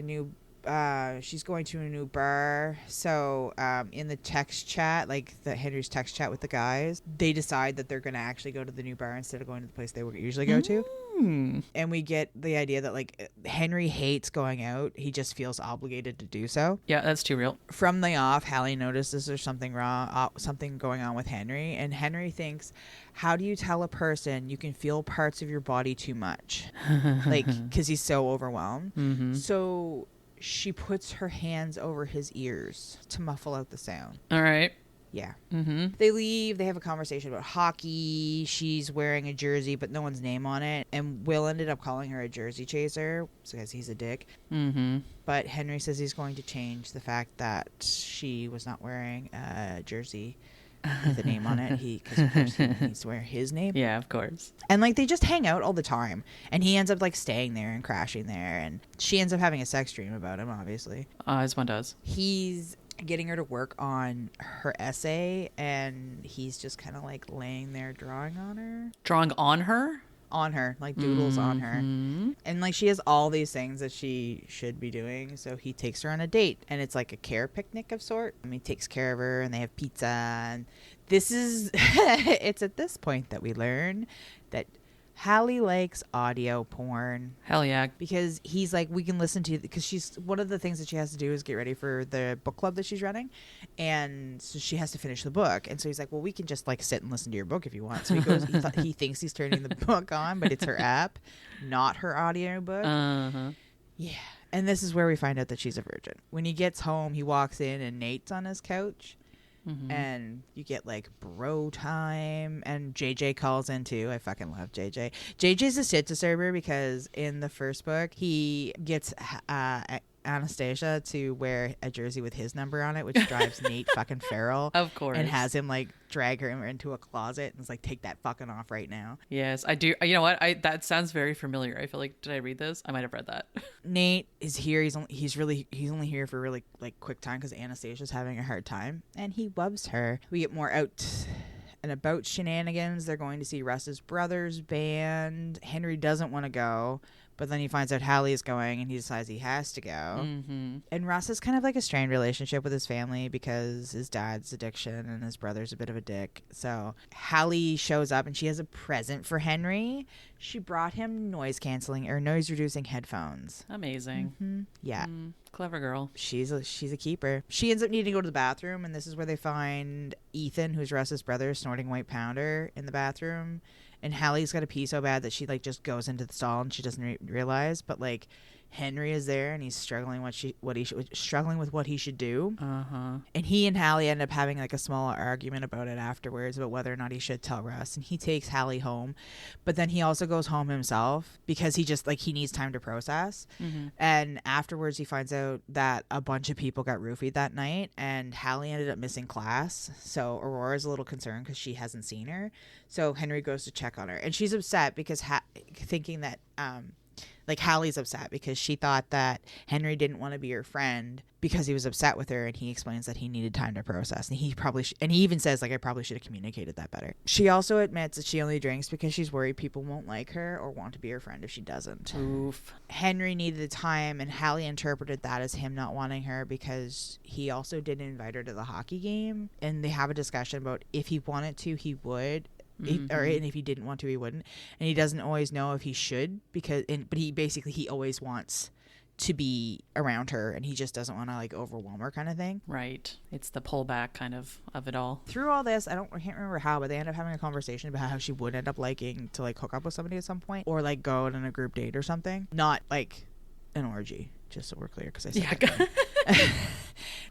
she's going to a new bar. So in the text chat, like Henry's text chat with the guys, they decide that they're going to actually go to the new bar instead of going to the place they would usually go to. And we get the idea that like Henry hates going out. He just feels obligated to do so. Yeah, that's too real. From the off, Halle notices there's something wrong, something going on with Henry. And Henry thinks, how do you tell a person you can feel parts of your body too much? Like, because he's so overwhelmed. So she puts her hands over his ears to muffle out the sound. All right. Yeah. They leave. They have a conversation about hockey. She's wearing a jersey, but no one's name on it. And Will ended up calling her a jersey chaser because he's a dick. But Henry says he's going to change the fact that she was not wearing a jersey with a name on it. Because of course he needs to wear his name. Yeah, of course. And like they just hang out all the time. And he ends up like staying there and crashing there. And she ends up having a sex dream about him, obviously. As one does. He's getting her to work on her essay, and he's just kind of like laying there drawing on her. Drawing on her? On her, like doodles on her. And like she has all these things that she should be doing, so he takes her on a date, and it's like a care picnic of sort. I mean, he takes care of her, and they have pizza, and this is it's at this point that we learn that Halle likes audio porn. Hell yeah. Because he's like, we can listen to, because she's, one of the things that she has to do is get ready for the book club that she's running, and so she has to finish the book, and so he's like, well, we can just like sit and listen to your book if you want. So he goes, he thinks he's turning the book on, but it's her app, not her audio book. Yeah. And this is where we find out that she's a virgin. When he gets home, he walks in and Nate's on his couch. And you get like bro time, and JJ calls in too. I fucking love JJ. JJ's a shit disturber because in the first book he gets Anastasia to wear a jersey with his number on it, which drives Nate fucking feral. Of course. And has him like drag her into a closet and is like, take that fucking off right now. Yes, I do. You know what? That sounds very familiar. I feel like, did I read this? I might have read that. Nate is here. He's only here for really like quick time because Anastasia's having a hard time, and he loves her. We get more out and about shenanigans. They're going to see Russ's brother's band. Henry doesn't want to go, but then he finds out Halle is going, and he decides he has to go. And Russ has kind of like a strained relationship with his family because his dad's addiction and his brother's a bit of a dick. So Halle shows up, and she has a present for Henry. She brought him noise reducing headphones. Amazing. Yeah. Clever girl. She's a keeper. She ends up needing to go to the bathroom, and this is where they find Ethan, who's Russ's brother, snorting white powder in the bathroom. And Halle's got to pee so bad that she like just goes into the stall and she doesn't realize. But like Henry is there, and he's struggling with what he should do. And he and Halle end up having like a small argument about it afterwards, about whether or not he should tell Russ. And he takes Halle home, but then he also goes home himself because he just like he needs time to process. And afterwards he finds out that a bunch of people got roofied that night, and Halle ended up missing class. So Aurora's a little concerned because she hasn't seen her. So Henry goes to check on her, and she's upset because thinking that like Halle's upset because she thought that Henry didn't want to be her friend because he was upset with her, and he explains that he needed time to process, and he probably and he even says like, I probably should have communicated that better. She also admits that she only drinks because she's worried people won't like her or want to be her friend if she doesn't. Oof. Henry needed the time, and Halle interpreted that as him not wanting her because he also didn't invite her to the hockey game, and they have a discussion about if he wanted to he would. And if he didn't want to, he wouldn't. And he doesn't always know if he should but he always wants to be around her, and he just doesn't want to like overwhelm her kind of thing. Right. It's the pullback kind of it all. Through all this, I can't remember how, but they end up having a conversation about how she would end up liking to like hook up with somebody at some point, or like go out on a group date or something. Not like an orgy, just so we're clear, because I said that.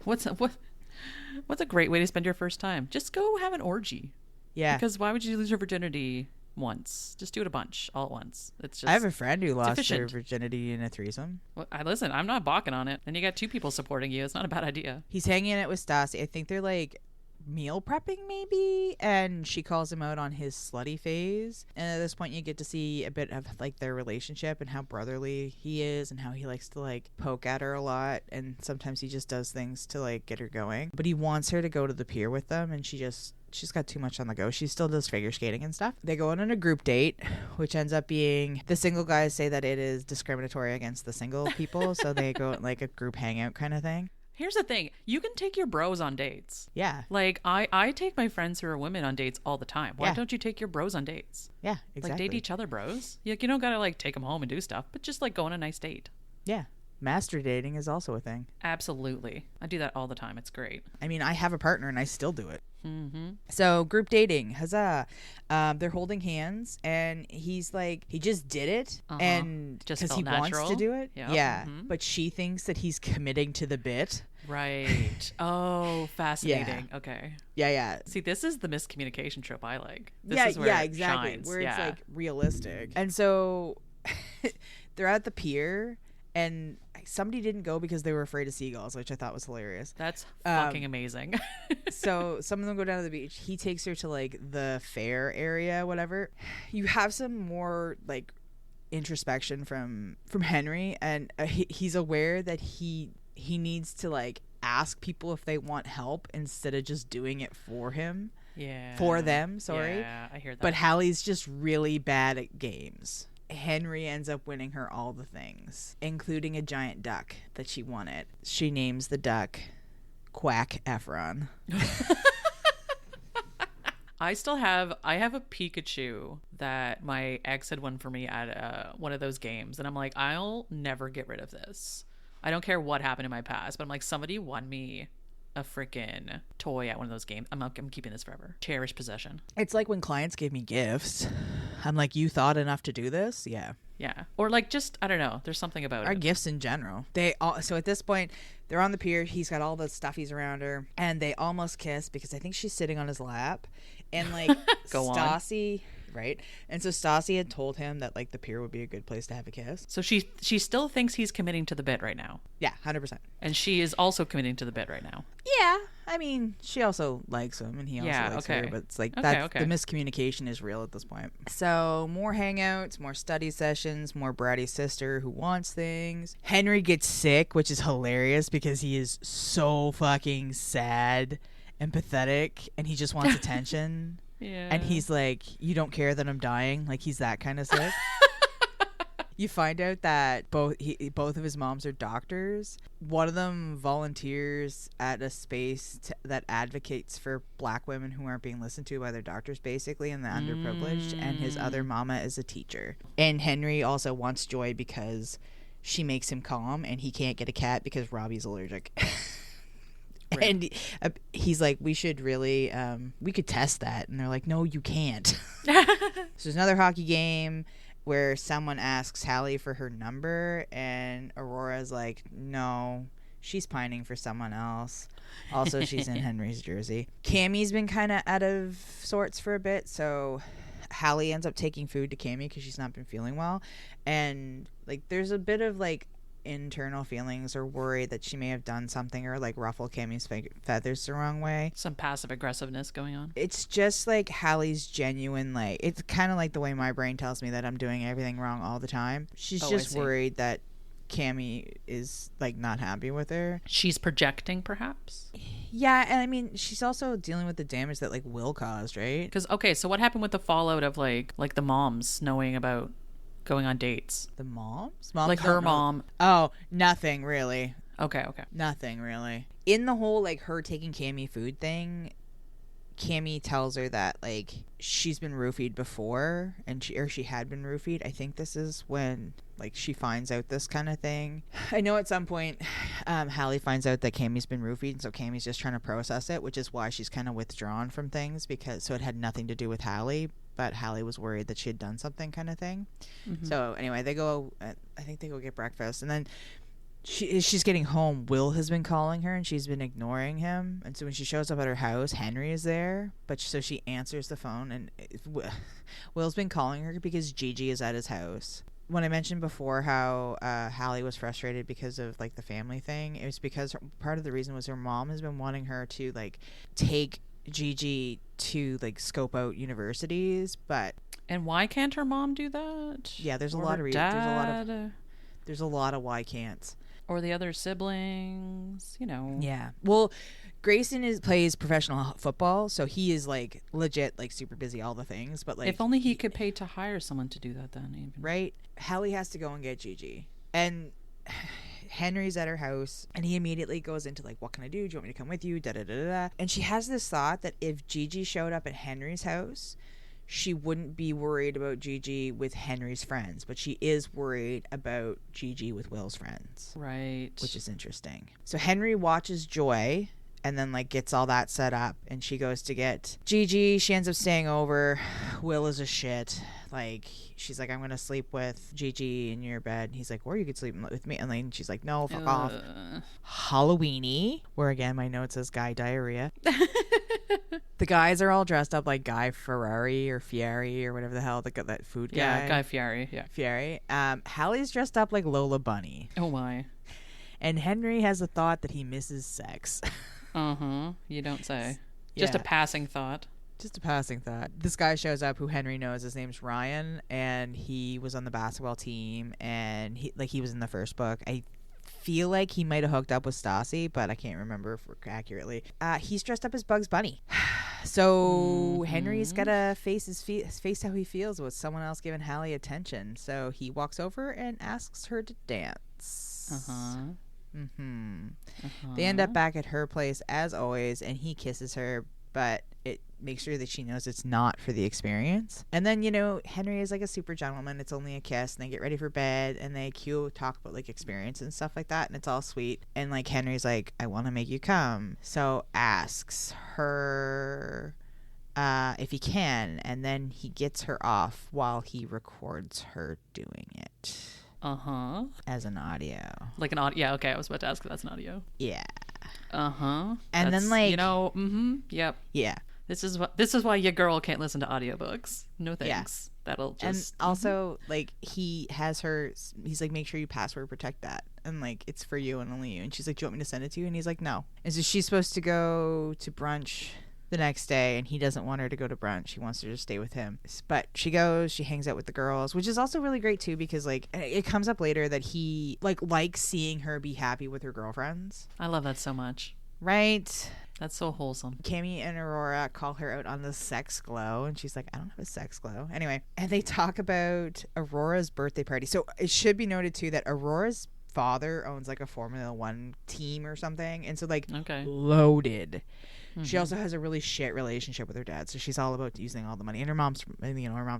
What's a great way to spend your first time? Just go have an orgy. Yeah. Because why would you lose your virginity once? Just do it a bunch, all at once. It's just. I have a friend who lost efficient. their virginity in a threesome. Well, listen, I'm not balking on it. And you got two people supporting you. It's not a bad idea. He's hanging out with Stassi. I think they're like meal prepping maybe, and she calls him out on his slutty phase, and at this point you get to see a bit of like their relationship and how brotherly he is, and how he likes to like poke at her a lot, and sometimes he just does things to like get her going, but he wants her to go to the pier with them, and she's got too much on the go. She still does figure skating and stuff. They go on a group date, which ends up being, the single guys say that it is discriminatory against the single people, so they go like a group hangout kind of thing. Here's the thing. You can take your bros on dates. Yeah. Like, I take my friends who are women on dates all the time. Why don't you take your bros on dates? Yeah, exactly. Like, date each other, bros. You don't gotta, like, take them home and do stuff, but just, like, go on a nice date. Yeah. Master dating is also a thing. Absolutely. I do that all the time. It's great. I mean, I have a partner and I still do it. So group dating, huzzah. They're holding hands, and he's like, he just did it, and just because he natural. wants to do it. Yep. Yeah. But she thinks that he's committing to the bit. Right. Oh, fascinating. Okay. Yeah. See, this is the miscommunication trope I like. This Yeah, is where it exactly. shines. Where it's like realistic. And so they're at the pier, and somebody didn't go because they were afraid of seagulls, which I thought was hilarious. That's fucking amazing. So some of them go down to the beach. He takes her to like the fair area, whatever. You have some more like introspection from Henry, and he's aware that he needs to like ask people if they want help instead of just doing it for him. Yeah. For them, sorry. Yeah, I hear that. But Halle's just really bad at games. Henry ends up winning her all the things, including a giant duck that she wanted. She names the duck Quack Efron. I have a Pikachu that my ex had won for me at one of those games, and I'm like, I'll never get rid of this. I don't care what happened in my past, but I'm like, somebody won me a freaking toy at one of those games. I'm keeping this forever. Cherished possession. It's like when clients give me gifts. I'm like, you thought enough to do this? Yeah. Yeah. Or like, just, I don't know. There's something about Our it. gifts in general. So at this point, they're on the pier. He's got all the stuffies around her, and they almost kiss because I think she's sitting on his lap. And like Stassi, right? And so Stassi had told him that like the pier would be a good place to have a kiss. So she still thinks he's committing to the bit right now. Yeah, 100%. And she is also committing to the bit right now. Yeah, I mean, she also likes him, and he also likes her. But it's like the miscommunication is real at this point. So more hangouts, more study sessions, more bratty sister who wants things. Henry gets sick, which is hilarious because he is so fucking sad and pathetic, and he just wants attention. Yeah. And he's like, you don't care that I'm dying? Like, he's that kind of sick. You find out that both of his moms are doctors. One of them volunteers at a space that advocates for black women who aren't being listened to by their doctors, basically, and the underprivileged. And his other mama is a teacher. And Henry also wants Joy because she makes him calm, and he can't get a cat because Robbie's allergic. Right. And he's like, we should really, we could test that. And they're like, no, you can't. So there's another hockey game where someone asks Halle for her number, and Aurora's like, no, she's pining for someone else. Also, she's in Henry's jersey. Cammie's been kind of out of sorts for a bit, so Halle ends up taking food to Cammie because she's not been feeling well. And like, there's a bit of like internal feelings or worry that she may have done something or like ruffle Cammie's feathers the wrong way. Some passive aggressiveness going on. It's just like Halle's genuine, like, it's kind of like the way my brain tells me that I'm doing everything wrong all the time. She's just worried that Cammie is like not happy with her. She's projecting, perhaps. Yeah, and I mean, she's also dealing with the damage that like Will caused, right? Because so what happened with the fallout of like the moms knowing about going on dates? The moms like her mom. Oh, nothing really. Okay. Nothing really. In the whole like her taking Cammie food thing, Cammie tells her that like she's been roofied before, and she had been roofied. I think this is when like she finds out this kind of thing. I know at some point Halle finds out that Cammie's been roofied, and so Cammie's just trying to process it, which is why she's kind of withdrawn from things, because so it had nothing to do with Halle, but Halle was worried that she had done something kind of thing. Mm-hmm. So anyway, they go, I think they go get breakfast, and then she's getting home. Will has been calling her, and she's been ignoring him. And so when she shows up at her house, Henry is there. But so she answers the phone, and Will's been calling her because Gigi is at his house. When I mentioned before how Halle was frustrated because of like the family thing, it was because part of the reason was her mom has been wanting her to like take Gigi to like scope out universities, but and why can't her mom do that? Yeah, there's a or lot of reasons. Dad? There's a lot of why can'ts. Or the other siblings, you know. Yeah. Well, Grayson plays professional football, so he is like legit like super busy, all the things. But like, if only he could pay to hire someone to do that, then even. Right. Halle has to go and get Gigi, and Henry's at her house, and he immediately goes into like, what can I do? Do you want me to come with you? Da da da da. And she has this thought that if Gigi showed up at Henry's house, she wouldn't be worried about Gigi with Henry's friends, but she is worried about Gigi with Will's friends. Right. Which is interesting. So Henry watches Joy and then like gets all that set up, and she goes to get Gigi. She ends up staying over. Will is a shit. Like, she's like, I'm going to sleep with Gigi in your bed. He's like, or you could sleep with me. And then she's like, no, fuck off. Halloweeny, where again, my note says guy diarrhea. The guys are all dressed up like Guy Ferrari or Fieri or whatever the hell, that food guy. Yeah, Guy Fieri. Yeah. Fieri. Halle's dressed up like Lola Bunny. Oh, my. And Henry has a thought that he misses sex. Uh-huh. You don't say. Yeah. Just a passing thought. Just a passing thought. This guy shows up who Henry knows. His name's Ryan, and he was on the basketball team, and he was in the first book. I feel like he might have hooked up with Stassi, but I can't remember accurately. He's dressed up as Bugs Bunny. So Henry's gotta face how he feels with someone else giving Halle attention. So he walks over and asks her to dance. They end up back at her place as always, and he kisses her, but it make sure that she knows it's not for the experience. And then, Henry is like a super gentleman. It's only a kiss, and they get ready for bed, and they talk about like experience and stuff like that, and it's all sweet. And like Henry's like, I want to make you come, so asks her if he can, and then he gets her off while he records her doing it. As an audio. Like an audio. Yeah, okay, I was about to ask if that's an audio. Yeah. And that's, then like, yep. Yeah. This is why your girl can't listen to audiobooks. No thanks. Yeah. That'll just... And also, like, he has her... He's like, make sure you password protect that. And, like, it's for you and only you. And she's like, do you want me to send it to you? And he's like, no. And so she's supposed to go to brunch the next day, and he doesn't want her to go to brunch. He wants her to stay with him. But she goes, she hangs out with the girls, which is also really great, too, because, like, it comes up later that he, like, likes seeing her be happy with her girlfriends. I love that so much. Right? That's so wholesome. Cammy and Aurora call her out on the sex glow, and she's like, I don't have a sex glow. Anyway, and they talk about Aurora's birthday party. So it should be noted, too, that Aurora's father owns, like, a Formula One team or something. And so, like, loaded. Mm-hmm. She also has a really shit relationship with her dad, so she's all about using all the money. And her mom's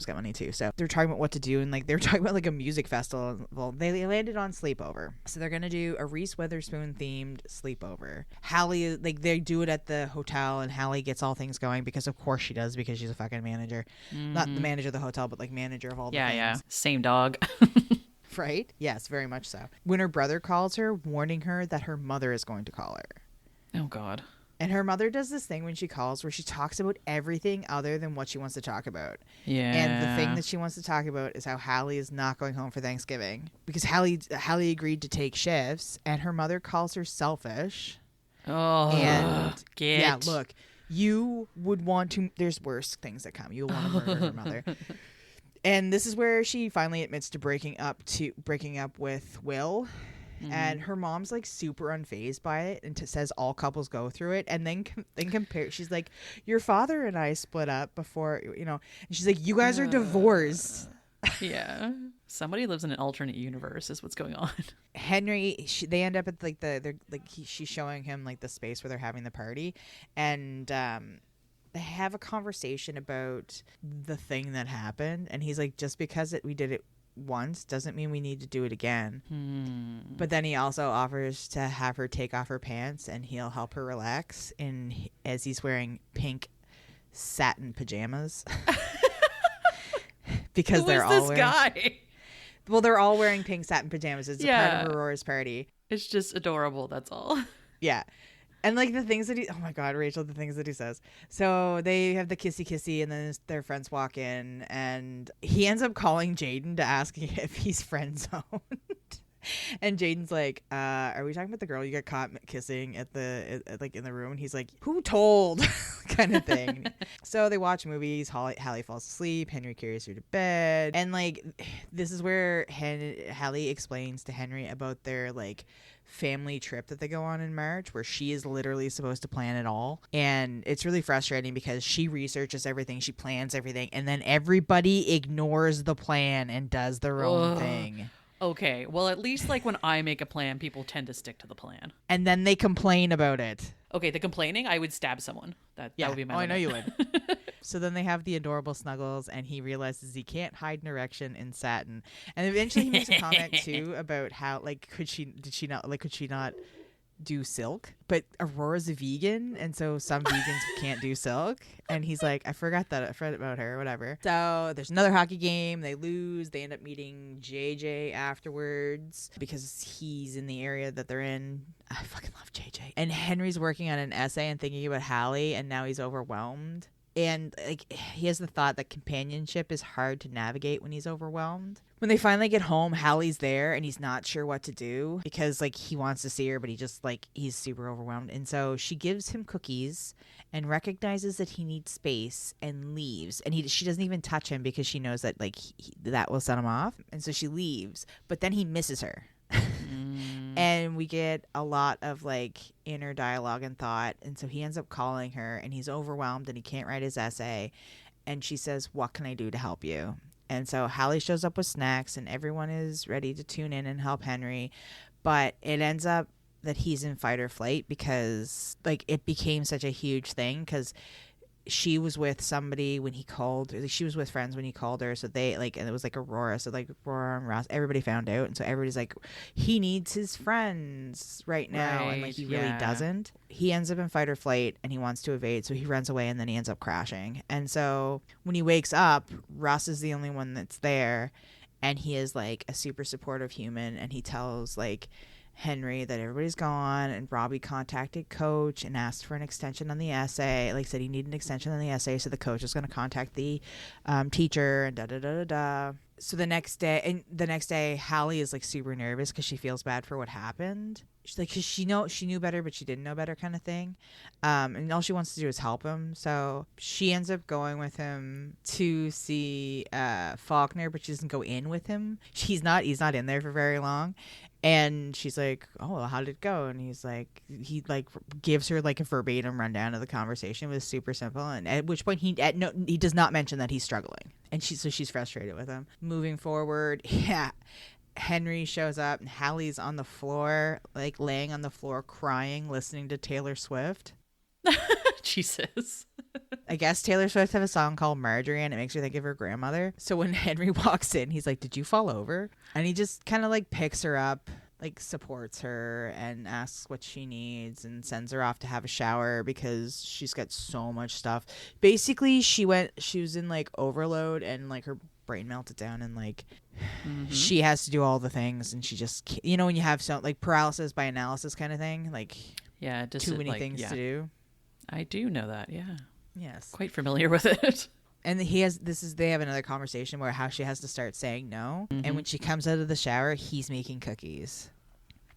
got money, too. So they're talking about what to do, and, like, they're talking about, like, a music festival. Well, they landed on sleepover. So they're going to do a Reese Witherspoon-themed sleepover. Halle, like, they do it at the hotel, and Halle gets all things going, because of course she does, because she's a fucking manager. Mm-hmm. Not the manager of the hotel, but, like, manager of all the things. Yeah. Same dog. Right? Yes, very much so. When her brother calls her, warning her that her mother is going to call her. Oh, God. And her mother does this thing when she calls where she talks about everything other than what she wants to talk about. Yeah. And the thing that she wants to talk about is how Halle is not going home for Thanksgiving. Because Halle agreed to take shifts, and her mother calls her selfish. Oh, and yeah, look, you would want to... There's worse things that come. You'll want to murder her mother. And this is where she finally admits to breaking up with Will. Mm-hmm. And her mom's like super unfazed by it and says all couples go through it. And then compare. She's like, your father and I split up before, and she's like, you guys are divorced. Yeah. Somebody lives in an alternate universe is what's going on. Henry, they end up at like she's showing him like the space where they're having the party. And they have a conversation about the thing that happened. And he's like, just because we did it once doesn't mean we need to do it again. But then he also offers to have her take off her pants, and he'll help her relax as he's wearing pink satin pajamas. Because they're all wearing... guy? Well, they're all wearing pink satin pajamas. It's a part of Aurora's party. It's just adorable, that's all. Yeah. And like the things that oh my God, Rachel, the things that he says. So they have the kissy, and then their friends walk in, and he ends up calling Jaden to ask if he's friend zoned. And Jaden's like, are we talking about the girl you got caught kissing in the room? And he's like, who told? Kind of thing. So they watch movies. Halle falls asleep. Henry carries her to bed. And like, this is where Halle explains to Henry about their like family trip that they go on in March, where she is literally supposed to plan it all. And it's really frustrating because she researches everything, she plans everything, and then everybody ignores the plan and does their own thing. Okay, well, at least like when I make a plan, people tend to stick to the plan. And then they complain about it. Okay, the complaining, I would stab someone. That would be my limit. I know you would. So then they have the adorable snuggles, and he realizes he can't hide an erection in satin. And eventually he makes a comment too about how like could she not do silk? But Aurora's a vegan, and so some vegans can't do silk. And he's like, I forgot about her, whatever. So there's another hockey game. They lose. They end up meeting JJ afterwards because he's in the area that they're in. I fucking love JJ. And Henry's working on an essay and thinking about Halle, and now he's overwhelmed. And like he has the thought that companionship is hard to navigate when he's overwhelmed. When they finally get home, Halle's there, and he's not sure what to do because like he wants to see her, but he's super overwhelmed. And so she gives him cookies and recognizes that he needs space and leaves. And she doesn't even touch him because she knows that like that will set him off. And so she leaves, but then he misses her. And we get a lot of like inner dialogue and thought. And so he ends up calling her, and he's overwhelmed and he can't write his essay. And she says, what can I do to help you? And so Halle shows up with snacks, and everyone is ready to tune in and help Henry. But it ends up that he's in fight or flight because like it became such a huge thing because she was with somebody when he called. She was with friends when he called her. So they like, and it was like Aurora. So like Aurora and Ross, everybody found out, and so everybody's like, he needs his friends right now, and like he really doesn't. He ends up in fight or flight, and he wants to evade, so he runs away, and then he ends up crashing. And so when he wakes up, Russ is the only one that's there, and he is like a super supportive human, and he tells like Henry that everybody's gone, and Robbie contacted coach and asked for an extension on the essay, like said he needed an extension on the essay, so the coach is going to contact the teacher, and da. So the next day Halle is like super nervous because she feels bad for what happened. She's like, cause she knew better, but she didn't know better, kind of thing. And all she wants to do is help him. So she ends up going with him to see Faulkner, but she doesn't go in with him. He's not in there for very long. And she's like, oh, well, how did it go? And he's like, he like gives her like a verbatim rundown of the conversation. It was super simple. And at which point he does not mention that he's struggling. And she's frustrated with him. Moving forward, yeah, Henry shows up and Halle's on the floor, like laying on the floor crying, listening to Taylor Swift. Jesus. I guess Taylor Swift have a song called Marjorie, and it makes her think of her grandmother. So when Henry walks in, he's like, did you fall over? And he just kind of like picks her up, like supports her and asks what she needs and sends her off to have a shower because she's got so much stuff. Basically, she was in like overload, and like her brain melted down, and like she has to do all the things, and she just, you know, when you have so like paralysis by analysis kind of thing, like just too many things to do. I do know that. Yeah. Yes. Quite familiar with it. And they have another conversation where how she has to start saying no. And when she comes out of the shower, he's making cookies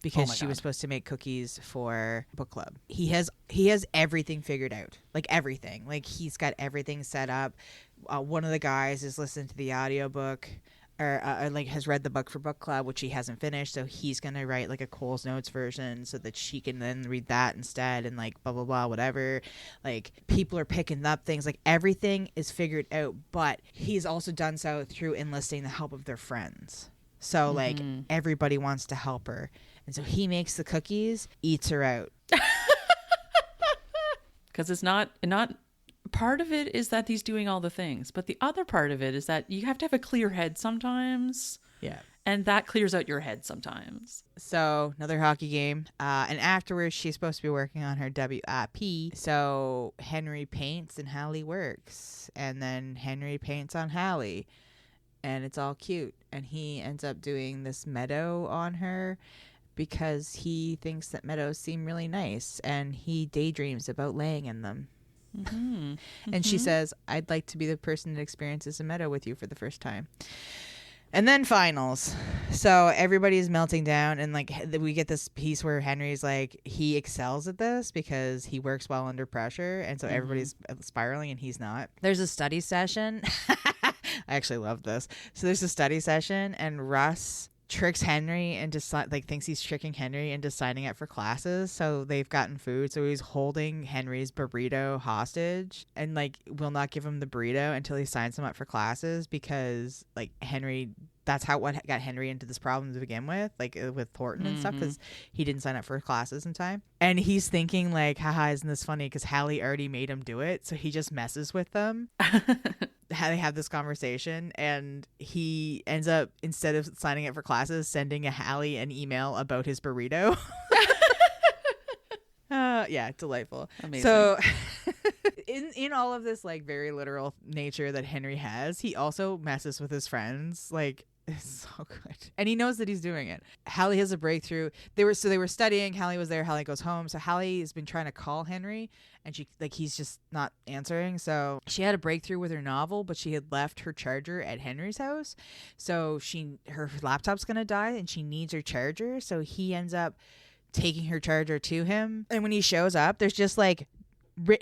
because she was supposed to make cookies for book club. He has everything figured out, like everything. Like he's got everything set up. One of the guys is listening to the audiobook or like has read the book for book club, which he hasn't finished. So he's going to write like a Cole's Notes version so that she can then read that instead, and like blah, blah, blah, whatever. Like people are picking up things, like everything is figured out, but he's also done so through enlisting the help of their friends. So like everybody wants to help her. And so he makes the cookies, eats her out. Because it's not part of it is that he's doing all the things, but the other part of it is that you have to have a clear head sometimes. Yeah. And that clears out your head sometimes. So another hockey game. And afterwards, she's supposed to be working on her WIP. So Henry paints and Halle works. And then Henry paints on Halle. And it's all cute. And he ends up doing this meadow on her because he thinks that meadows seem really nice. And he daydreams about laying in them. And she says, I'd like to be the person that experiences a meadow with you for the first time. And then finals. So everybody's melting down, and like we get this piece where Henry's like, he excels at this because he works well under pressure, and so everybody's spiraling and he's not. There's a study session. I actually love this. So there's a study session, and Russ tricks Henry into thinks he's tricking Henry into signing up for classes. So they've gotten food, so he's holding Henry's burrito hostage and like will not give him the burrito until he signs him up for classes, because like Henry, that's what got Henry into this problem to begin with, like with Thornton and stuff, because he didn't sign up for classes in time. And he's thinking like, haha, isn't this funny, because Halle already made him do it, so he just messes with them. How they have this conversation, and he ends up, instead of signing up for classes, sending a Halle an email about his burrito. Yeah, delightful. Amazing. So in all of this like very literal nature that Henry has, he also messes with his friends. Like, it's so good. And he knows that he's doing it. Halle has a breakthrough. They were studying. Halle was there. Halle goes home. So Halle has been trying to call Henry, and he's just not answering. So she had a breakthrough with her novel, but she had left her charger at Henry's house. So her laptop's going to die, and she needs her charger. So he ends up taking her charger to him. And when he shows up, there's just like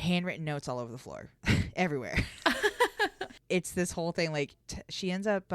handwritten notes all over the floor everywhere. It's this whole thing. Like she ends up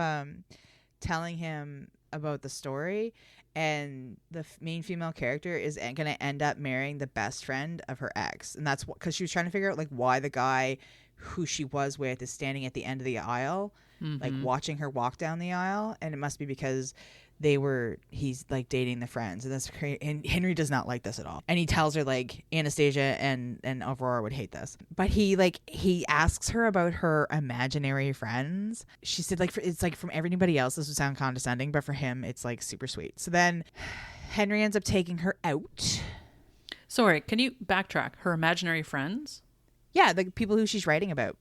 telling him about the story, and the main female character is going to end up marrying the best friend of her ex. And that's because she was trying to figure out like why the guy who she was with is standing at the end of the aisle, like watching her walk down the aisle. And it must be because he's like dating the friends, and that's crazy. And Henry does not like this at all, and he tells her like Anastasia and Aurora would hate this, but he asks her about her imaginary friends. She said like it's like from everybody else this would sound condescending, but for him it's like super sweet. So then Henry ends up taking her out. Sorry, can you backtrack? Her imaginary friends? Yeah, the people who she's writing about.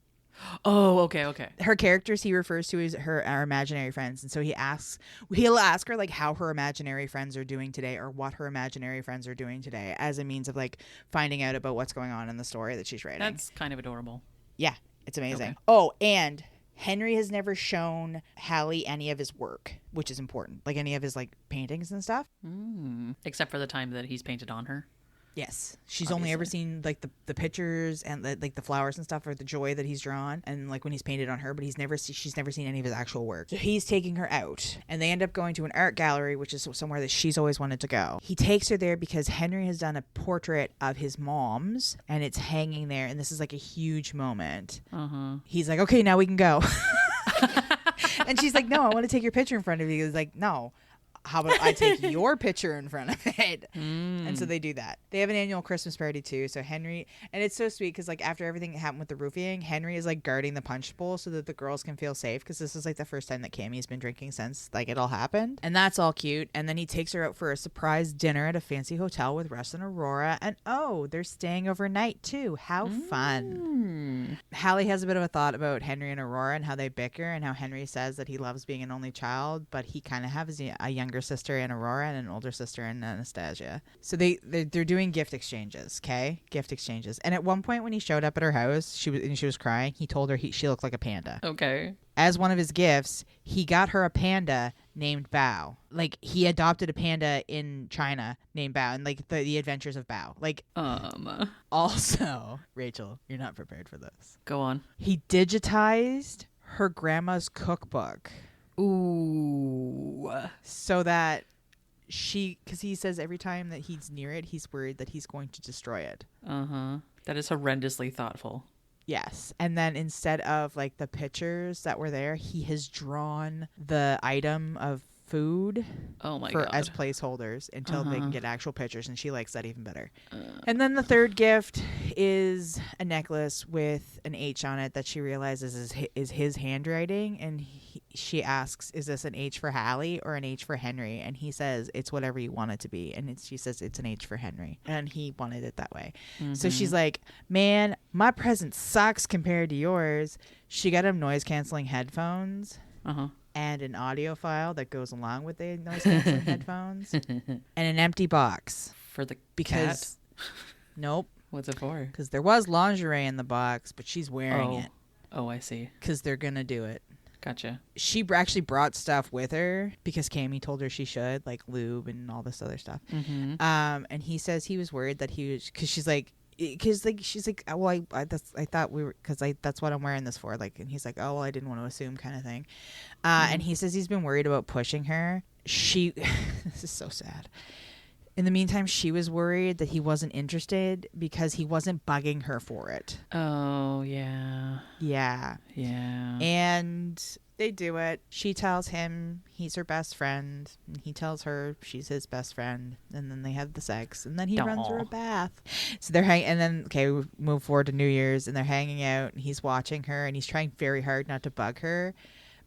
Oh, okay. Her characters he refers to as our imaginary friends, and so he'll ask her like how her imaginary friends are doing today, or what her imaginary friends are doing today, as a means of like finding out about what's going on in the story that she's writing. That's kind of adorable. Yeah, it's amazing. Okay. Oh, and Henry has never shown Halle any of his work, which is important, like any of his like paintings and stuff. Except for the time that he's painted on her. Yes, she's only ever seen like the pictures and like the flowers and stuff, or the joy that he's drawn, and like when he's painted on her. But she's never seen any of his actual work. So he's taking her out, and they end up going to an art gallery, which is somewhere that she's always wanted to go. He takes her there because Henry has done a portrait of his mom's, and it's hanging there. And this is like a huge moment. He's like, okay, now we can go. And she's like, no, I want to take your picture in front of you. He's like, no. How about I take your picture in front of it? And so they do that. They have an annual Christmas party too. So Henry, and it's so sweet because like after everything that happened with the roofing, Henry is like guarding the punch bowl so that the girls can feel safe, because this is like the first time that Cammie's been drinking since like it all happened. And that's all cute. And then he takes her out for a surprise dinner at a fancy hotel with Russ and Aurora. And oh, they're staying overnight too. How fun. Halle has a bit of a thought about Henry and Aurora and how they bicker, and how Henry says that he loves being an only child, but he kind of has a younger sister in Aurora and an older sister in Anastasia. So they're doing gift exchanges. And at one point when he showed up at her house, she was crying. He told her she looked like a panda. Okay. As one of his gifts, he got her a panda named Bao. Like he adopted a panda in China named Bao, and like the adventures of Bao. Like also, Rachel, you're not prepared for this. Go on. He digitized her grandma's cookbook. Ooh. So that because he says every time that he's near it, he's worried that he's going to destroy it. That is horrendously thoughtful. Yes. And then instead of like the pictures that were there, he has drawn the item of food God. As placeholders until they can get actual pictures, and she likes that even better. And then the third gift is a necklace with an H on it that she realizes is his handwriting, and she asks, is this an H for Halle or an H for Henry? And he says it's whatever you want it to be, and she says it's an H for Henry, and he wanted it that way. So she's like, man, my present sucks compared to yours. She got him noise canceling headphones and an audio file that goes along with the noise canceling headphones, and an empty box For the because cat? Nope. What's it for? Because there was lingerie in the box, but she's wearing it. Oh, I see. Because they're gonna do it. Gotcha. She actually brought stuff with her because Cammie told her she should, like lube and all this other stuff. And he says he was worried that he was, because she's like, well, I thought we were, because that's what I'm wearing this for, like. And he's like, oh well, I didn't want to assume, kind of thing. And he says he's been worried about pushing her. This is so sad. In the meantime, she was worried that he wasn't interested because he wasn't bugging her for it. Oh, yeah. Yeah. And they do it. She tells him he's her best friend, and he tells her she's his best friend, and then they have the sex, and then he runs her a bath. So they're and then we move forward to New Year's, and they're hanging out, and he's watching her, and he's trying very hard not to bug her,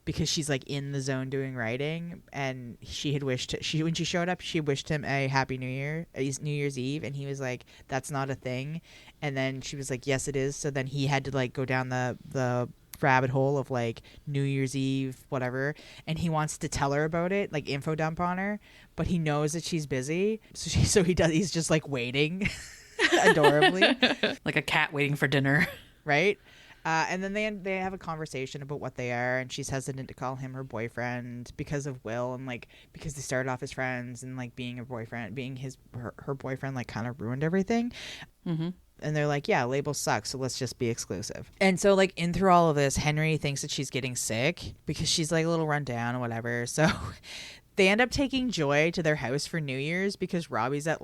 because she's like in the zone doing writing, and she had wished when she showed up, she wished him a happy New Year's Eve, and he was like, that's not a thing. And then she was like, yes it is. So then he had to like go down the rabbit hole of like New Year's Eve whatever, and he wants to tell her about it, like info dump on her, but he knows that she's busy, so he's just like waiting adorably like a cat waiting for dinner, right? And then they have a conversation about what they are, and she's hesitant to call him her boyfriend because of Will, and like because they started off as friends, and like being her boyfriend like kind of ruined everything. And they're like, yeah, labels suck, so let's just be exclusive. And so like in through all of this, Henry thinks that she's getting sick because she's like a little run down or whatever. So they end up taking Joy to their house for New Year's because Robbie's at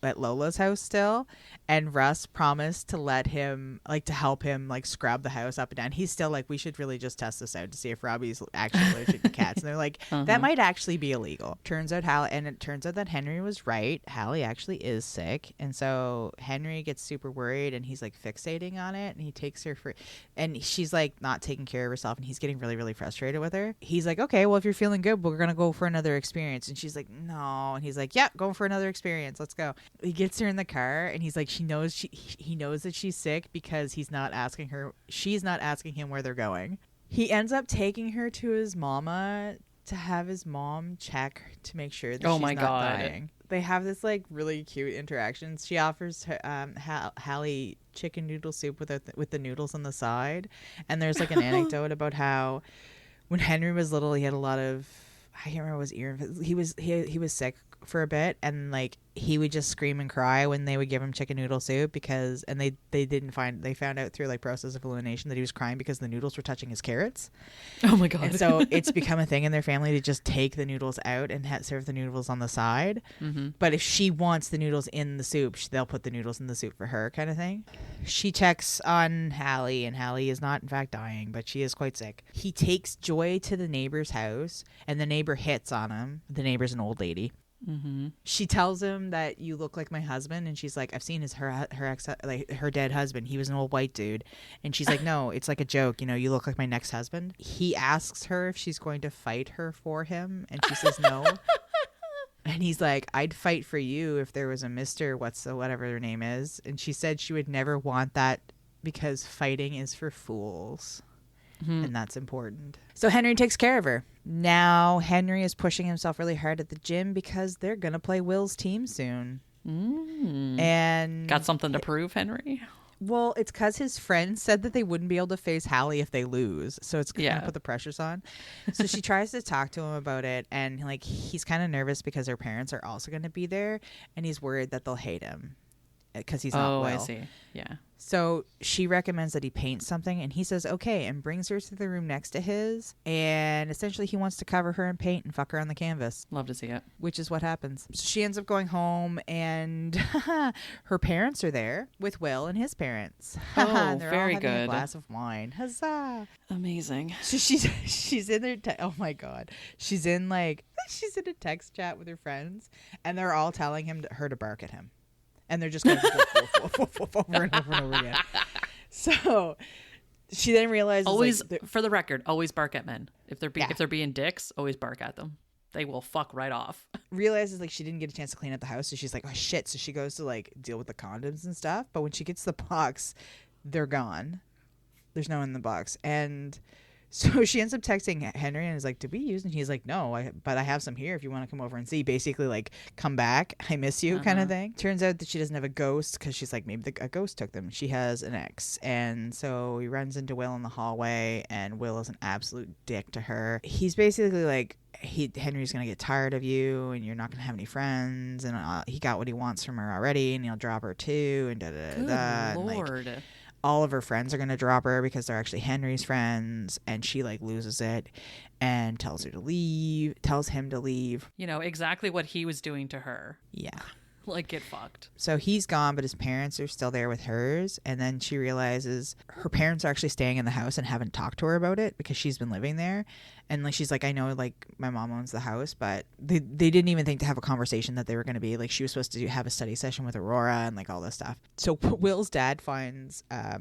at Lola's house still, and Russ promised to let him, like, to help him, like, scrub the house up and down. He's still like, we should really just test this out to see if Robbie's actually allergic to cats. And they're like, that might actually be illegal. It turns out that Henry was right. Halle actually is sick, and so Henry gets super worried, and he's like fixating on it, and he takes her for, and she's like not taking care of herself, and he's getting really, really frustrated with her. He's like, okay, well, if you're feeling good, we're gonna go for another experience. And she's like, no. And he's like, yeah, go for another experience, let's go. He gets her in the car, and he's like, he knows that she's sick because she's not asking him where they're going. He ends up taking her to his mama to have his mom check to make sure that she's not dying. They have this like really cute interactions. She offers her, Halle chicken noodle soup with the noodles on the side, and there's like an anecdote about how when Henry was little, he had a lot of, I can't remember what his ear. He was sick for a bit, and like he would just scream and cry when they would give him chicken noodle soup because, and they found out through like process of elimination that he was crying because the noodles were touching his carrots. Oh my god! And so it's become a thing in their family to just take the noodles out and serve the noodles on the side. Mm-hmm. But if she wants the noodles in the soup, they'll put the noodles in the soup for her, kind of thing. She checks on Halle, and Halle is not in fact dying, but she is quite sick. He takes Joy to the neighbor's house, and the neighbor hits on him. The neighbor's an old lady. Mm-hmm. She tells him that you look like my husband, and she's like, I've seen her dead husband. He was an old white dude. And she's like, no, it's like a joke, you look like my next husband. He asks her if she's going to fight her for him, and she says no. And he's like, I'd fight for you if there was a Mr. whatever her name is. And she said she would never want that because fighting is for fools. Mm-hmm. And that's important. So Henry takes care of her. Now Henry is pushing himself really hard at the gym because they're going to play Will's team soon. And got something to prove, Henry? Well, it's because his friends said that they wouldn't be able to face Halle if they lose. So it's going to put the pressures on. So she tries to talk to him about it. And like he's kind of nervous because her parents are also going to be there. And he's worried that they'll hate him because he's not well. Oh, I see. Yeah. So she recommends that he paint something, and he says okay and brings her to the room next to his, and essentially he wants to cover her in paint and fuck her on the canvas. Love to see it. Which is what happens. So she ends up going home, and her parents are there with Will and his parents. Oh, they're very all having good. a glass of wine. Huzzah! Amazing. So she's in their oh my god, she's in a text chat with her friends, and they're all telling her to bark at him. And they're just going over and over and over again. So she then realizes, always, for the record, always bark at men. If they're being dicks, always bark at them. They will fuck right off. Realizes like she didn't get a chance to clean up the house, so she's like, oh shit. So she goes to like deal with the condoms and stuff. But when she gets the box, they're gone. There's no one in the box, and so she ends up texting Henry and is like, did we use? And he's like, no, but I have some here if you want to come over and see. Basically, like, come back. I miss you kind of thing. Turns out that she doesn't have a ghost because she's like, maybe a ghost took them. She has an ex. And so he runs into Will in the hallway, and Will is an absolute dick to her. He's basically like, Henry's going to get tired of you, and you're not going to have any friends. And he got what he wants from her already, and he'll drop her too. And da-da-da-da. Good Lord. And, like, all of her friends are going to drop her because they're actually Henry's friends, and she like loses it and tells him to leave. Exactly what he was doing to her. Yeah. Like, get fucked. So he's gone, but his parents are still there with hers. And then she realizes her parents are actually staying in the house and haven't talked to her about it because she's been living there. And like, she's like, I know like my mom owns the house, but they didn't even think to have a conversation that they were going to be like, she was supposed to have a study session with Aurora and like all this stuff. So Will's dad finds a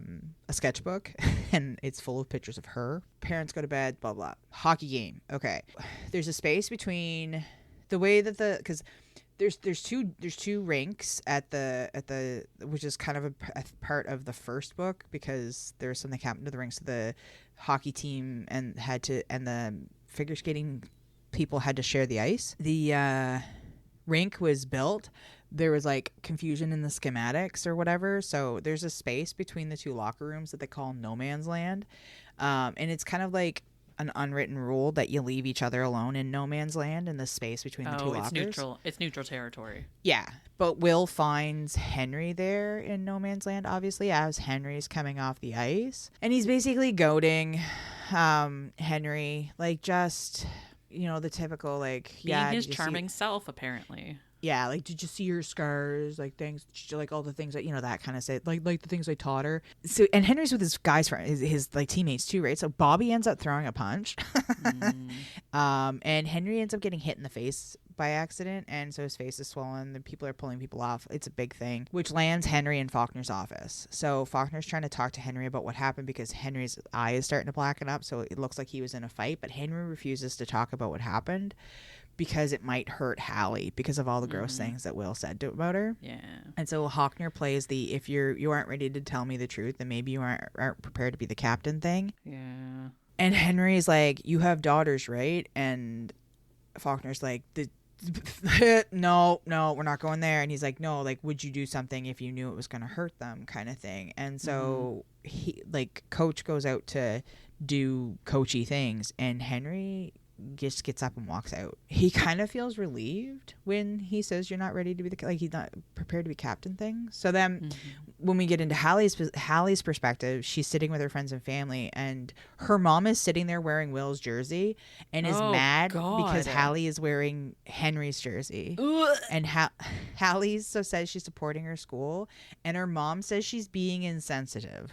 sketchbook and it's full of pictures of her. Parents go to bed, blah, blah. Hockey game. Okay. There's a space between the way that because there's two rinks at the which is kind of a part of the first book because there's something happened to the rinks of the hockey team and the figure skating people had to share the ice. The rink was built. There was like confusion in the schematics or whatever, so there's a space between the two locker rooms that they call no man's land, and it's kind of like an unwritten rule that you leave each other alone in no man's land in the space between the two lockers. It's neutral territory. Yeah, but Will finds Henry there in no man's land, obviously, as Henry's coming off the ice, and he's basically goading Henry, like just the typical like being his charming self, apparently. Yeah, like, did you see her scars? Like, things, like, all the things that, that kind of say, like the things I taught her. So, and Henry's with his guys, his like, teammates too, right? So, Bobby ends up throwing a punch. And Henry ends up getting hit in the face by accident, and so his face is swollen. The people are pulling people off. It's a big thing, which lands Henry in Faulkner's office. So Faulkner's trying to talk to Henry about what happened because Henry's eye is starting to blacken up, so it looks like he was in a fight, but Henry refuses to talk about what happened because it might hurt Halle because of all the gross things that Will said about her. Yeah. And so Faulkner plays the, if you aren't ready to tell me the truth, then maybe you aren't prepared to be the captain thing. Yeah. And Henry's like, you have daughters, right? And Faulkner's like, no, we're not going there. And he's like, no, like, would you do something if you knew it was going to hurt them, kind of thing. And so he, like, Coach goes out to do coachy things, and Henry just gets up and walks out. He kind of feels relieved when he says you're not ready to be like, he's not prepared to be captain thing. So then when we get into Halle's perspective, she's sitting with her friends and family, and her mom is sitting there wearing Will's jersey and is mad because Halle is wearing Henry's jersey. And Halle says she's supporting her school, and her mom says she's being insensitive.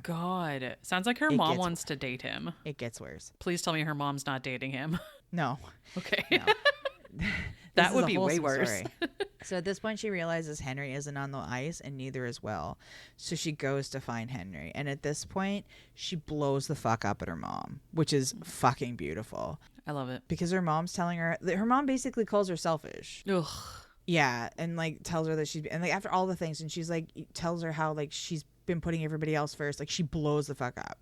God. Sounds like her mom wants to date him. It gets worse. Please tell me her mom's not dating him. No. Okay. No. That would be way worse. So at this point, she realizes Henry isn't on the ice, and neither is Will. So she goes to find Henry. And at this point, she blows the fuck up at her mom, which is fucking beautiful. I love it. Because her mom's telling her, her mom basically calls her selfish. Ugh. Yeah. And like tells her that she's, and like after all the things, and she's like, tells her how like she's been putting everybody else first. Like she blows the fuck up.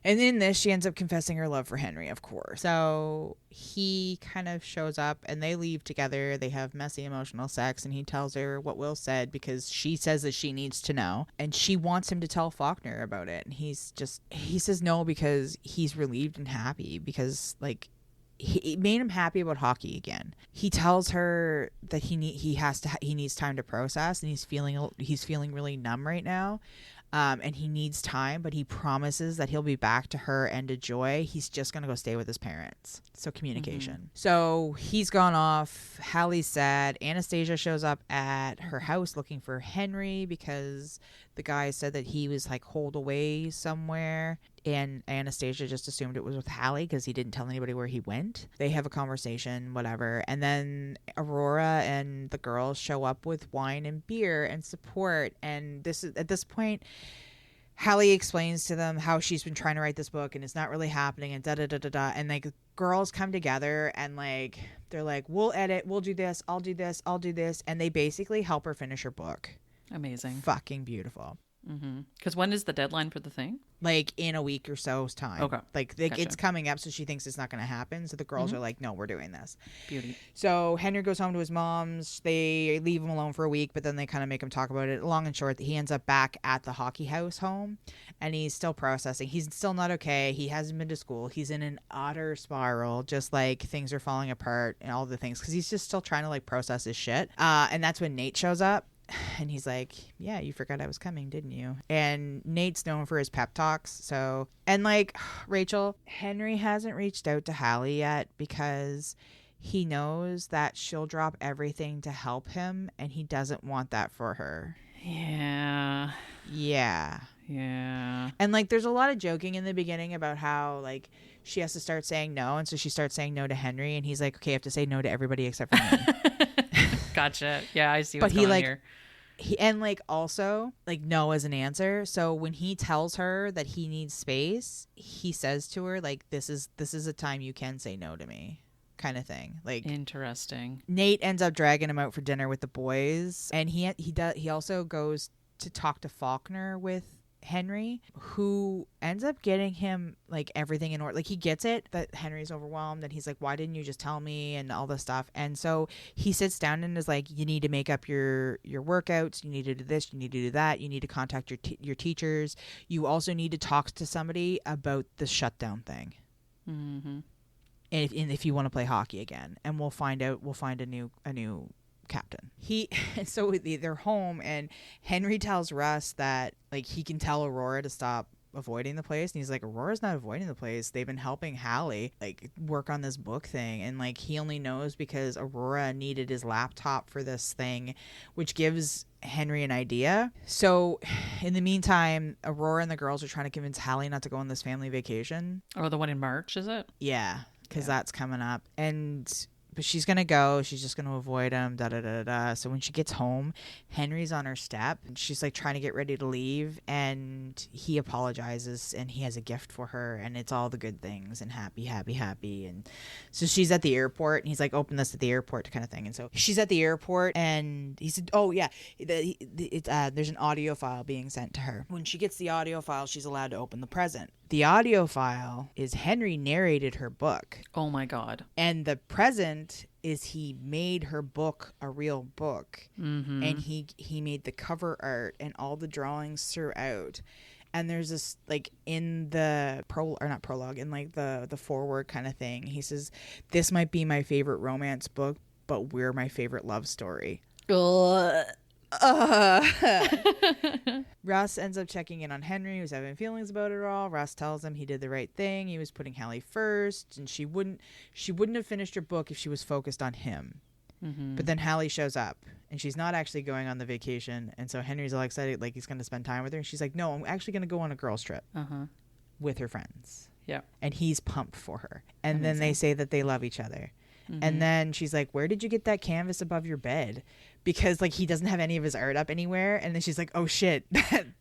And in this, she ends up confessing her love for Henry, of course. So he kind of shows up, and they leave together. They have messy emotional sex, and he tells her what Will said because she says that she needs to know. And she wants him to tell Faulkner about it. And he says no because he's relieved and happy because, like, it made him happy about hockey again. He tells her that he needs time to process, and he's feeling really numb right now. And he needs time, but he promises that he'll be back to her and to Joy. He's just going to go stay with his parents. So communication. So he's gone off. Halle's sad. Anastasia shows up at her house looking for Henry because the guy said that he was like holed away somewhere. And Anastasia just assumed it was with Halle because he didn't tell anybody where he went. They have a conversation, whatever. And then Aurora and the girls show up with wine and beer and support. And at this point, Halle explains to them how she's been trying to write this book and it's not really happening and da-da-da-da-da. And like girls come together and like they're like, we'll edit, we'll do this, I'll do this, I'll do this. And they basically help her finish her book. Amazing. Fucking beautiful. Because when is the deadline for the thing? Like in a week or so's time. Okay. Like Gotcha. It's coming up, so she thinks it's not going to happen. So the girls are like, no, we're doing this. Beauty. So Henry goes home to his mom's. They leave him alone for a week, but then they kind of make him talk about it. Long and short, he ends up back at the hockey house home, and he's still processing. He's still not okay. He hasn't been to school. He's in an utter spiral, just like things are falling apart and all the things, because he's just still trying to like process his shit. And that's when Nate shows up. And he's like, yeah, you forgot I was coming, didn't you? And Nate's known for his pep talks. So, and like, Rachel, Henry hasn't reached out to Halle yet because he knows that she'll drop everything to help him, and he doesn't want that for her. Yeah. Yeah. Yeah. And like, there's a lot of joking in the beginning about how like she has to start saying no. And so she starts saying no to Henry, and he's like, okay, I have to say no to everybody except for me. Gotcha. Yeah, I see what's going on here. And like also like no as an answer. So when he tells her that he needs space, he says to her like, this is a time you can say no to me, kind of thing. Like, interesting. Nate ends up dragging him out for dinner with the boys, and he also goes to talk to Faulkner with Henry, who ends up getting him like everything in order. Like he gets it that Henry's overwhelmed, and he's like, why didn't you just tell me, and all this stuff. And so he sits down and is like, you need to make up your workouts, you need to do this, you need to do that, you need to contact your teachers, you also need to talk to somebody about the shutdown thing. And if you want to play hockey again, and we'll find a new captain. So they're home, and Henry tells Russ that like he can tell Aurora to stop avoiding the place. And he's like, Aurora's not avoiding the place. They've been helping Halle like work on this book thing, and like he only knows because Aurora needed his laptop for this thing, which gives Henry an idea. So in the meantime, Aurora and the girls are trying to convince Halle not to go on this family vacation. Oh, the one in March, is it? Yeah, because that's coming up. But she's going to go. She's just going to avoid him. Da, da, da, da, da. So when she gets home, Henry's on her step. And she's like trying to get ready to leave. And he apologizes and he has a gift for her. And it's all the good things and happy, happy, happy. And so she's at the airport and he's like, open this at the airport kind of thing. And so she's at the airport and he said, oh, yeah, there's an audio file being sent to her. When she gets the audio file, she's allowed to open the present. The audio file is Henry narrated her book. Oh my God. And the present is he made her book a real book. Mm-hmm. And he made the cover art and all the drawings throughout. And there's this, like, in the prologue, in like the foreword kind of thing, he says, this might be my favorite romance book, but we're my favorite love story. Russ ends up checking in on Henry, who's having feelings about it all. Russ tells him he did the right thing. He was putting Halle first, and she wouldn't have finished her book if she was focused on him. Mm-hmm. But then Halle shows up, and she's not actually going on the vacation, and so Henry's all excited, like he's going to spend time with her. And she's like, no, I'm actually going to go on a girls' trip with her friends. Yeah. And he's pumped for her. And then they say that they love each other. Mm-hmm. And then she's like, where did you get that canvas above your bed? Because like he doesn't have any of his art up anywhere. And then she's like, oh shit,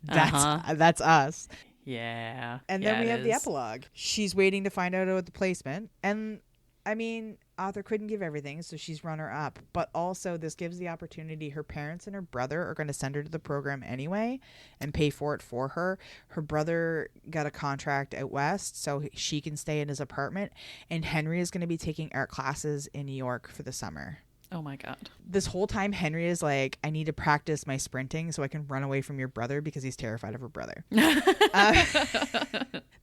that's us. Yeah. And then we have the epilogue. She's waiting to find out about the placement. And I mean, author couldn't give everything, so she's runner up. But also this gives the opportunity. Her parents and her brother are going to send her to the program anyway and pay for it for her. Her brother got a contract out west, so she can stay in his apartment. And Henry is going to be taking art classes in New York for the summer. Oh my God. This whole time Henry is like, I need to practice my sprinting so I can run away from your brother, because he's terrified of her brother.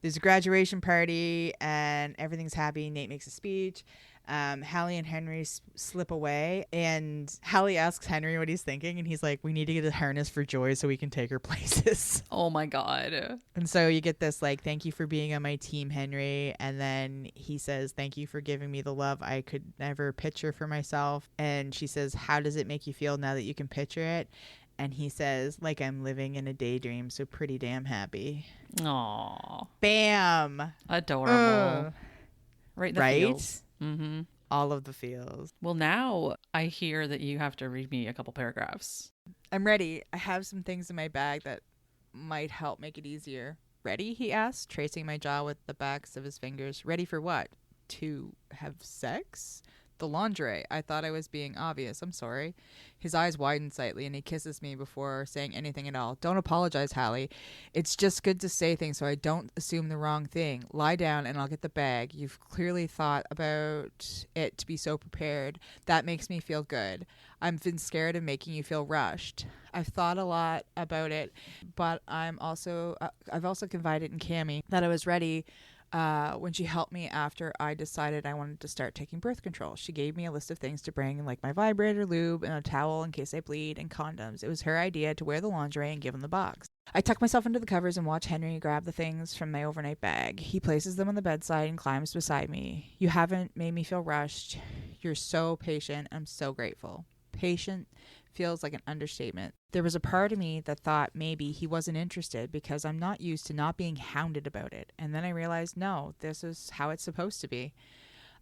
There's a graduation party and everything's happy. Nate makes a speech. Halle and Henry slip away, and Halle asks Henry what he's thinking, and he's like, we need to get a harness for Joy so we can take her places. Oh my God. And so you get this like, thank you for being on my team, Henry. And then he says, thank you for giving me the love I could never picture for myself. And she says, how does it make you feel now that you can picture it? And he says, like I'm living in a daydream, so pretty damn happy. Aww. Bam. Adorable. Right in the feels. Mm-hmm. All of the feels. Well, now I hear that you have to read me a couple paragraphs. I'm ready. I have some things in my bag that might help make it easier. Ready? He asked, tracing my jaw with the backs of his fingers. Ready for what? To have sex? The lingerie. I thought I was being obvious. I'm sorry. His eyes widen slightly and he kisses me before saying anything at all. Don't apologize, Halle. It's just good to say things so I don't assume the wrong thing. Lie down and I'll get the bag. You've clearly thought about it to be so prepared. That makes me feel good. I've been scared of making you feel rushed. I've thought a lot about it, but I've also confided in Cammie that I was ready when she helped me after I decided I wanted to start taking birth control. She gave me a list of things to bring, like my vibrator, lube, and a towel in case I bleed, and condoms. It was her idea to wear the lingerie and give him the box. I tuck myself under the covers and watch Henry grab the things from my overnight bag. He places them on the bedside and climbs beside me. You haven't made me feel rushed. You're so patient. I'm so grateful. Patient feels like an understatement. There was a part of me that thought maybe he wasn't interested because I'm not used to not being hounded about it. And then I realized, no, this is how it's supposed to be.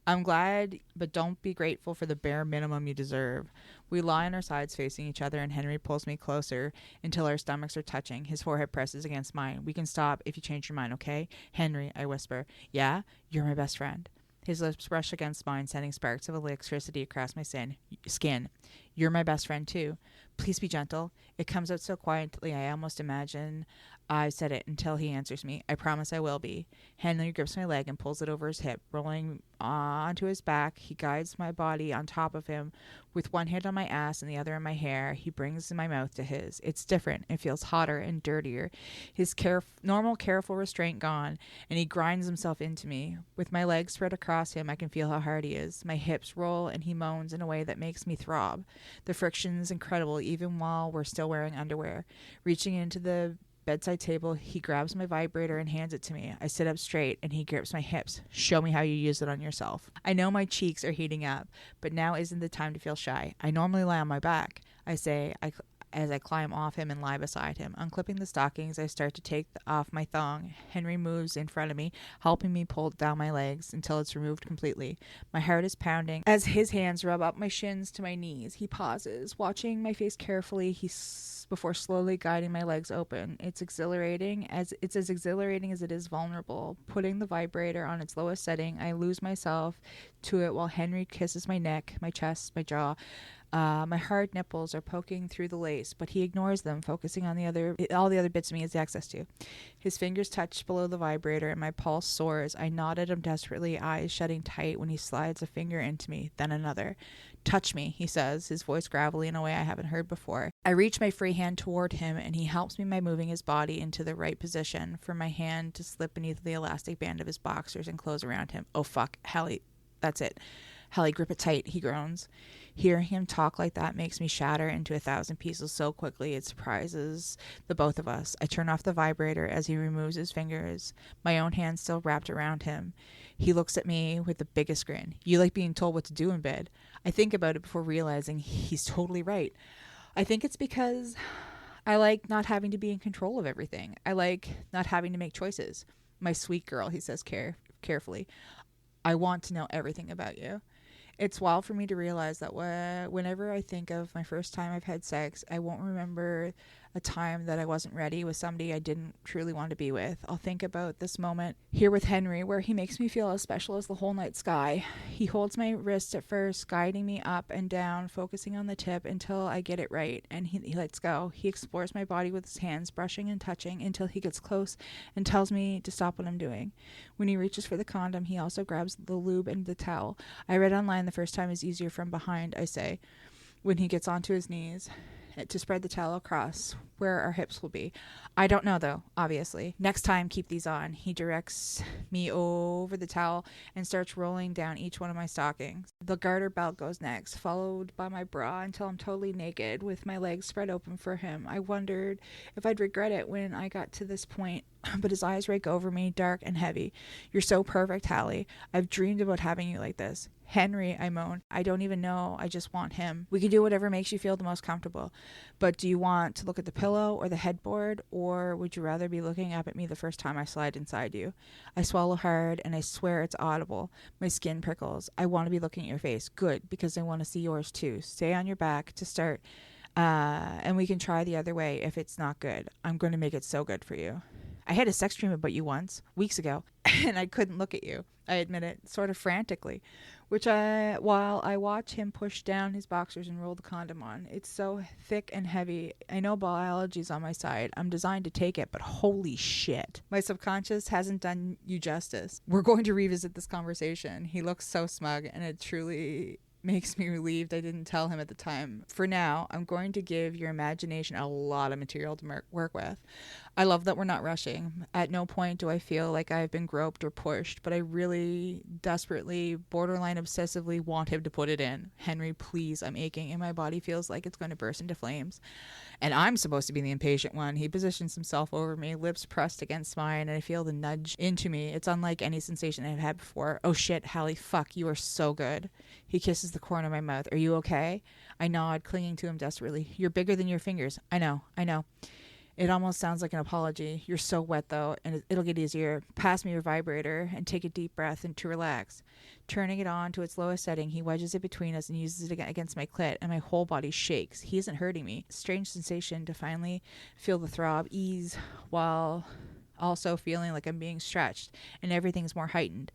I'm glad, but don't be grateful for the bare minimum you deserve. We lie on our sides facing each other and Henry pulls me closer until our stomachs are touching. His forehead presses against mine. We can stop if you change your mind, okay? Henry, I whisper. Yeah, you're my best friend. His lips brush against mine, sending sparks of electricity across my skin. You're my best friend, too. Please be gentle. It comes out so quietly, I almost imagine I've said it until he answers me. I promise I will be. Henry grips my leg and pulls it over his hip, rolling onto his back. He guides my body on top of him with one hand on my ass and the other on my hair. He brings my mouth to his. It's different. It feels hotter and dirtier. His normal, careful restraint gone, and he grinds himself into me. With my legs spread across him, I can feel how hard he is. My hips roll, and he moans in a way that makes me throb. The friction's incredible, even while we're still wearing underwear. Reaching into the bedside table, he grabs my vibrator and hands it to me. I sit up straight and he grips my hips. Show me how you use it on yourself. I know my cheeks are heating up, but now isn't the time to feel shy. I normally lie on my back, I say, as I climb off him and lie beside him. Unclipping the stockings, I start to take off my thong. Henry moves in front of me, helping me pull down my legs until it's removed completely. My heart is pounding as his hands rub up my shins to my knees. He pauses, watching my face carefully. Before slowly guiding my legs open. It's as exhilarating as it is vulnerable. Putting the vibrator on its lowest setting, I lose myself to it while Henry kisses my neck, my chest, my jaw. My hard nipples are poking through the lace, but he ignores them, focusing on all the other bits of me he has access to. His fingers touch below the vibrator, and my pulse soars. I nod at him desperately, eyes shutting tight when he slides a finger into me, then another. Touch me, he says, his voice gravelly in a way I haven't heard before. I reach my free hand toward him, and he helps me by moving his body into the right position for my hand to slip beneath the elastic band of his boxers and close around him. Oh, fuck, Halle, that's it. Halle, grip it tight, he groans. Hearing him talk like that makes me shatter into 1,000 pieces so quickly it surprises the both of us. I turn off the vibrator as he removes his fingers, my own hand still wrapped around him. He looks at me with the biggest grin. You like being told what to do in bed? I think about it before realizing he's totally right. I think it's because I like not having to be in control of everything. I like not having to make choices. My sweet girl, he says carefully. I want to know everything about you. It's wild for me to realize that whenever I think of my first time I've had sex, I won't remember a time that I wasn't ready with somebody I didn't truly want to be with. I'll think about this moment here with Henry, where he makes me feel as special as the whole night sky. He holds my wrist at first, guiding me up and down, focusing on the tip until I get it right, and he lets go. He explores my body with his hands, brushing and touching until he gets close and tells me to stop what I'm doing. When he reaches for the condom, he also grabs the lube and the towel. I read online the first time is easier from behind, I say, when he gets onto his knees to spread the towel across where our hips will be. I don't know though, obviously. Next time, keep these on. He directs me over the towel and starts rolling down each one of my stockings. The garter belt goes next, followed by my bra until I'm totally naked with my legs spread open for him. I wondered if I'd regret it when I got to this point, but his eyes rake over me, dark and heavy. You're so perfect, Halle. I've dreamed about having you like this. Henry, I moan. I don't even know. I just want him. We can do whatever makes you feel the most comfortable. But do you want to look at the pillow or the headboard, or would you rather be looking up at me the first time I slide inside you? I swallow hard, and I swear it's audible. My skin prickles. I want to be looking at your face. Good, because I want to see yours too. Stay on your back to start, and we can try the other way if it's not good. I'm going to make it so good for you. I had a sex dream about you once, weeks ago, and I couldn't look at you. I admit it, sort of frantically, while I watch him push down his boxers and roll the condom on. It's so thick and heavy. I know biology's on my side. I'm designed to take it, but holy shit. My subconscious hasn't done you justice. We're going to revisit this conversation. He looks so smug, and it truly makes me relieved I didn't tell him at the time. For now, I'm going to give your imagination a lot of material to work with. I love that we're not rushing. At no point do I feel like I've been groped or pushed, but I really desperately, borderline obsessively want him to put it in. Henry, please, I'm aching, and my body feels like it's going to burst into flames. And I'm supposed to be the impatient one. He positions himself over me, lips pressed against mine, and I feel the nudge into me. It's unlike any sensation I've had before. Oh shit, Halle, fuck, you are so good. He kisses the corner of my mouth. Are you okay? I nod, clinging to him desperately. You're bigger than your fingers. I know. It almost sounds like an apology. You're so wet, though, and it'll get easier. Pass me your vibrator and take a deep breath and to relax. Turning it on to its lowest setting, he wedges it between us and uses it against my clit, and my whole body shakes. He isn't hurting me. Strange sensation to finally feel the throb ease while also feeling like I'm being stretched, and everything's more heightened.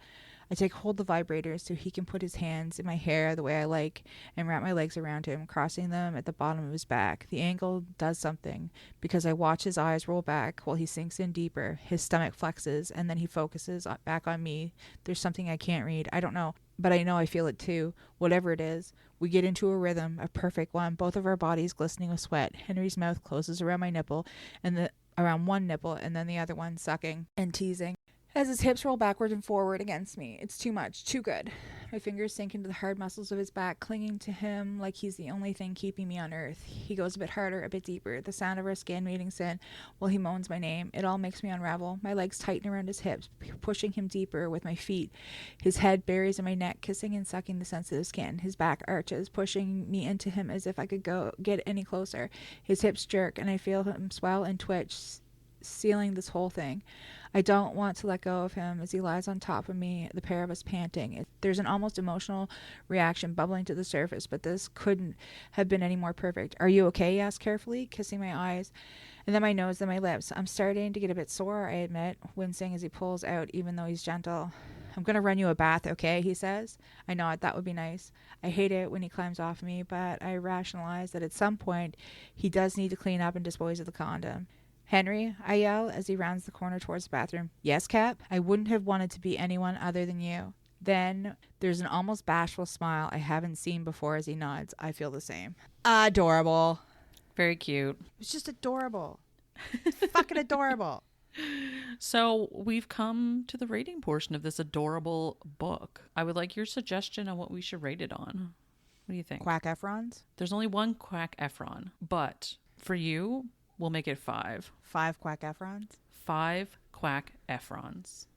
I take hold of the vibrator so he can put his hands in my hair the way I like and wrap my legs around him, crossing them at the bottom of his back. The angle does something because I watch his eyes roll back while he sinks in deeper. His stomach flexes and then he focuses back on me. There's something I can't read. I don't know, but I know I feel it too. Whatever it is, we get into a rhythm, a perfect one, both of our bodies glistening with sweat. Henry's mouth closes around my nipple and around one nipple and then the other one, sucking and teasing as his hips roll backward and forward against me. It's too much, too good. My fingers sink into the hard muscles of his back, clinging to him like he's the only thing keeping me on earth. He goes a bit harder, a bit deeper. The sound of our skin meeting sin while he moans my name. It all makes me unravel. My legs tighten around his hips, pushing him deeper with my feet. His head buries in my neck, kissing and sucking the sensitive skin. His back arches, pushing me into him as if I could get any closer. His hips jerk, and I feel him swell and twitch, sealing this whole thing. I don't want to let go of him as he lies on top of me, the pair of us panting. There's an almost emotional reaction bubbling to the surface, but this couldn't have been any more perfect. Are you okay? He asks carefully, kissing my eyes, and then my nose, then my lips. I'm starting to get a bit sore, I admit, wincing as he pulls out, even though he's gentle. I'm going to run you a bath, okay? He says. I nod. That would be nice. I hate it when he climbs off me, but I rationalize that at some point he does need to clean up and dispose of the condom. Henry, I yell as he rounds the corner towards the bathroom. Yes, Cap? I wouldn't have wanted to be anyone other than you. Then there's an almost bashful smile I haven't seen before as he nods. I feel the same. Adorable. Very cute. It's just adorable. Fucking adorable. So we've come to the rating portion of this adorable book. I would like your suggestion on what we should rate it on. What do you think? Quack Efrons? There's only one Quack Efron, but for you, we'll make it 5. 5 Quack Efrons? 5 Quack Efrons.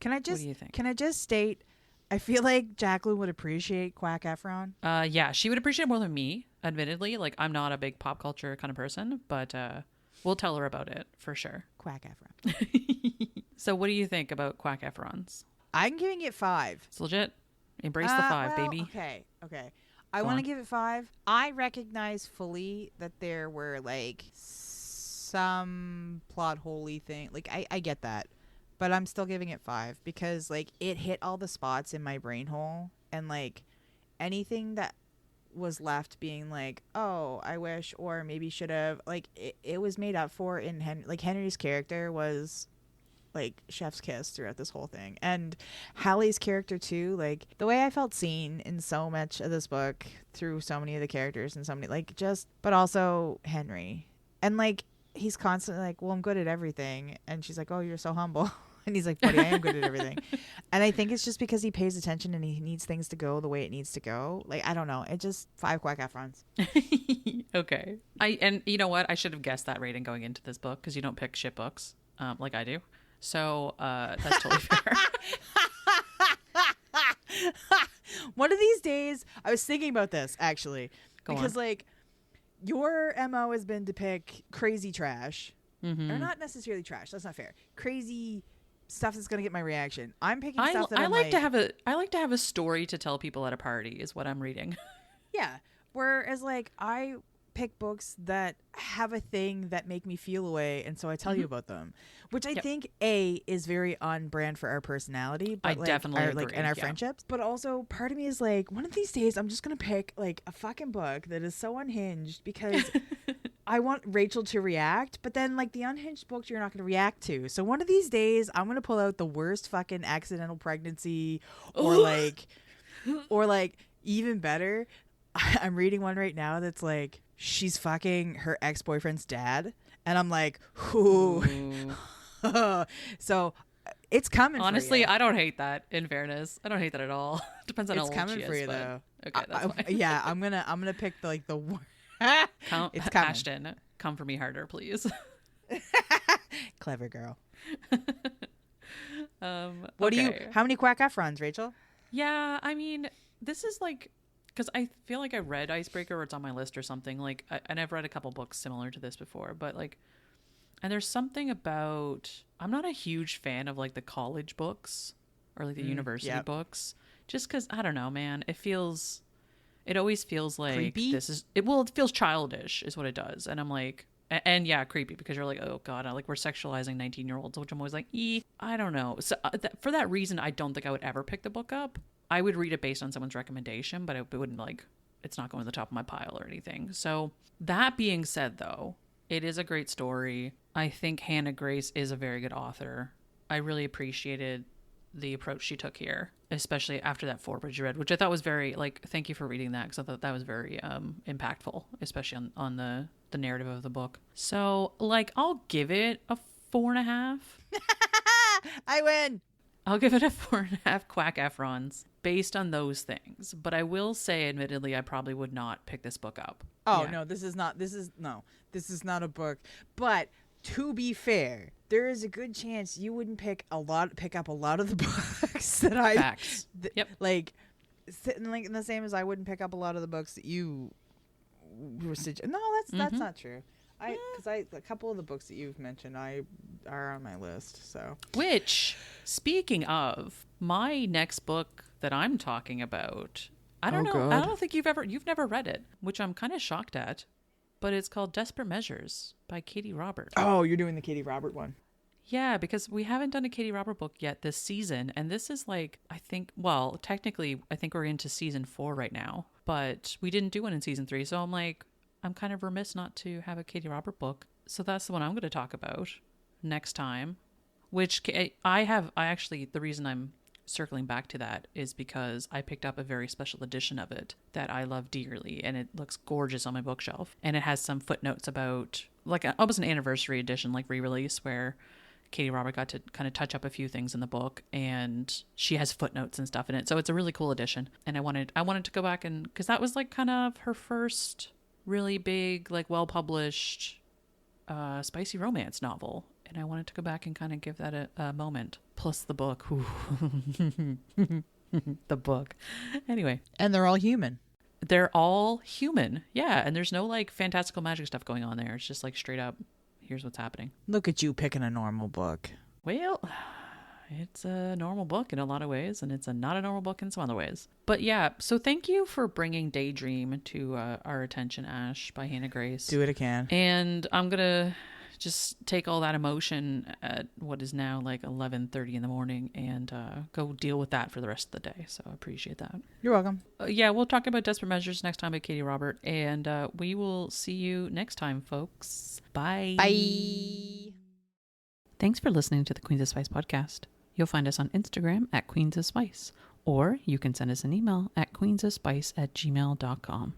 What do you think? Can I just state, I feel like Jacqueline would appreciate Quack Efron. Yeah, she would appreciate it more than me, admittedly. Like, I'm not a big pop culture kind of person, but we'll tell her about it for sure. Quack Efron. So what do you think about Quack Efrons? I'm giving it 5. It's legit. Embrace the 5, baby. Okay. I want to give it 5. I recognize fully that there were like some plot holey thing. Like I get that. But I'm still giving it 5 because like it hit all the spots in my brain hole, and like anything that was left being like, oh, I wish or maybe should have, like it was made up for in Henry's character was like chef's kiss throughout this whole thing. And Halle's character too, like the way I felt seen in so much of this book through so many of the characters and so many but also Henry. And like he's constantly like, well, I'm good at everything. And she's like, oh, you're so humble. And he's like, buddy, I am good at everything. And I think it's just because he pays attention and he needs things to go the way it needs to go. Like, I don't know. It just 5 Quack Efrons. Okay. And you know what? I should have guessed that rating going into this book because you don't pick shit books like I do. So that's totally fair. One of these days, I was thinking about this actually. Because like your MO has been to pick crazy trash. Mm-hmm. Or not necessarily trash. That's not fair. Crazy stuff that's gonna get my reaction. I'm picking stuff that I like to have a story to tell people at a party is what I'm reading. Yeah. Whereas like I pick books that have a thing that make me feel a way, and so I tell you about them, which I think is very on brand for our personality, but I definitely agree. And our friendships. But also part of me is like, one of these days I'm just gonna pick like a fucking book that is so unhinged because I want Rachel to react, but then like the unhinged books you're not going to react to. So one of these days I'm going to pull out the worst fucking accidental pregnancy or like even better. I'm reading one right now that's like she's fucking her ex-boyfriend's dad, and I'm like, ooh. So it's coming. Honestly, for you. I don't hate that. In fairness, I don't hate that at all. Depends on how old she is. It's coming for you though. Okay, that's fine. Yeah, I'm gonna pick the it's coming. Ashton, come for me harder, please. Clever girl. How Okay. many Quack Efrons, Rachel? Yeah, I mean, this is like, because I feel like I read Icebreaker or it's on my list or something. Like, and I've read a couple books similar to this before, but like, and there's something about, I'm not a huge fan of like the college books or like the university books, just because, I don't know, man, it always feels like creepy? It feels childish is what it does. And I'm like, and yeah, creepy because you're like, oh God, like we're sexualizing 19-year-olds, which I'm always like, I don't know. So for that reason, I don't think I would ever pick the book up. I would read it based on someone's recommendation, but it wouldn't like, it's not going to the top of my pile or anything. So that being said though, it is a great story. I think Hannah Grace is a very good author. I really appreciated the approach she took here, especially after that foreword you read, which I thought was very, like, thank you for reading that, because I thought that was very impactful, especially on the narrative of the book. So, like, I'll give it a 4.5. I win. I'll give it a 4.5 Quack Efrons. based on those things. But I will say, admittedly, I probably would not pick this book up. Oh, Yeah. no, this is not a book. But to be fair, there is a good chance you wouldn't pick up a lot of the books that I Facts. Yep. like in the same as I wouldn't pick up a lot of the books that you were No, that's not true. Because a couple of the books that you've mentioned are on my list. So, which, speaking of, my next book that I'm talking about, I don't know. God. I don't think you've never read it, which I'm kind of shocked at. But it's called Desperate Measures by Katie Robert. Oh, you're doing the Katie Robert one. Yeah, because we haven't done a Katie Robert book yet this season. And this is like, technically, I think we're into season 4 right now. But we didn't do one in season 3. So I'm like, I'm kind of remiss not to have a Katie Robert book. So that's the one I'm going to talk about next time. Which the reason I'm circling back to that is because I picked up a very special edition of it that I love dearly, and it looks gorgeous on my bookshelf. And it has some footnotes about, like, almost an anniversary edition, like re-release, where Katie Robert got to kind of touch up a few things in the book, and she has footnotes and stuff in it. So it's a really cool edition. And I wanted to go back and, because that was like kind of her first really big, like, well-published spicy romance novel. And I wanted to go back and kind of give that a moment. Plus the book. The book. Anyway. And they're all human. They're all human. Yeah. And there's no like fantastical magic stuff going on there. It's just like straight up, here's what's happening. Look at you picking a normal book. Well, it's a normal book in a lot of ways, and it's not a normal book in some other ways. But yeah, so thank you for bringing Daydream to our attention, Ash, by Hannah Grace. Do it again. And I'm going to just take all that emotion at what is now like 11:30 in the morning and go deal with that for the rest of the day. So I appreciate that. You're welcome. Yeah, we'll talk about Desperate Measures next time by Katie Robert, and we will see you next time, folks. Bye. Bye. Thanks for listening to the Queens of Spice podcast. You'll find us on Instagram at Queens of Spice, or you can send us an email at queensofspice@gmail.com.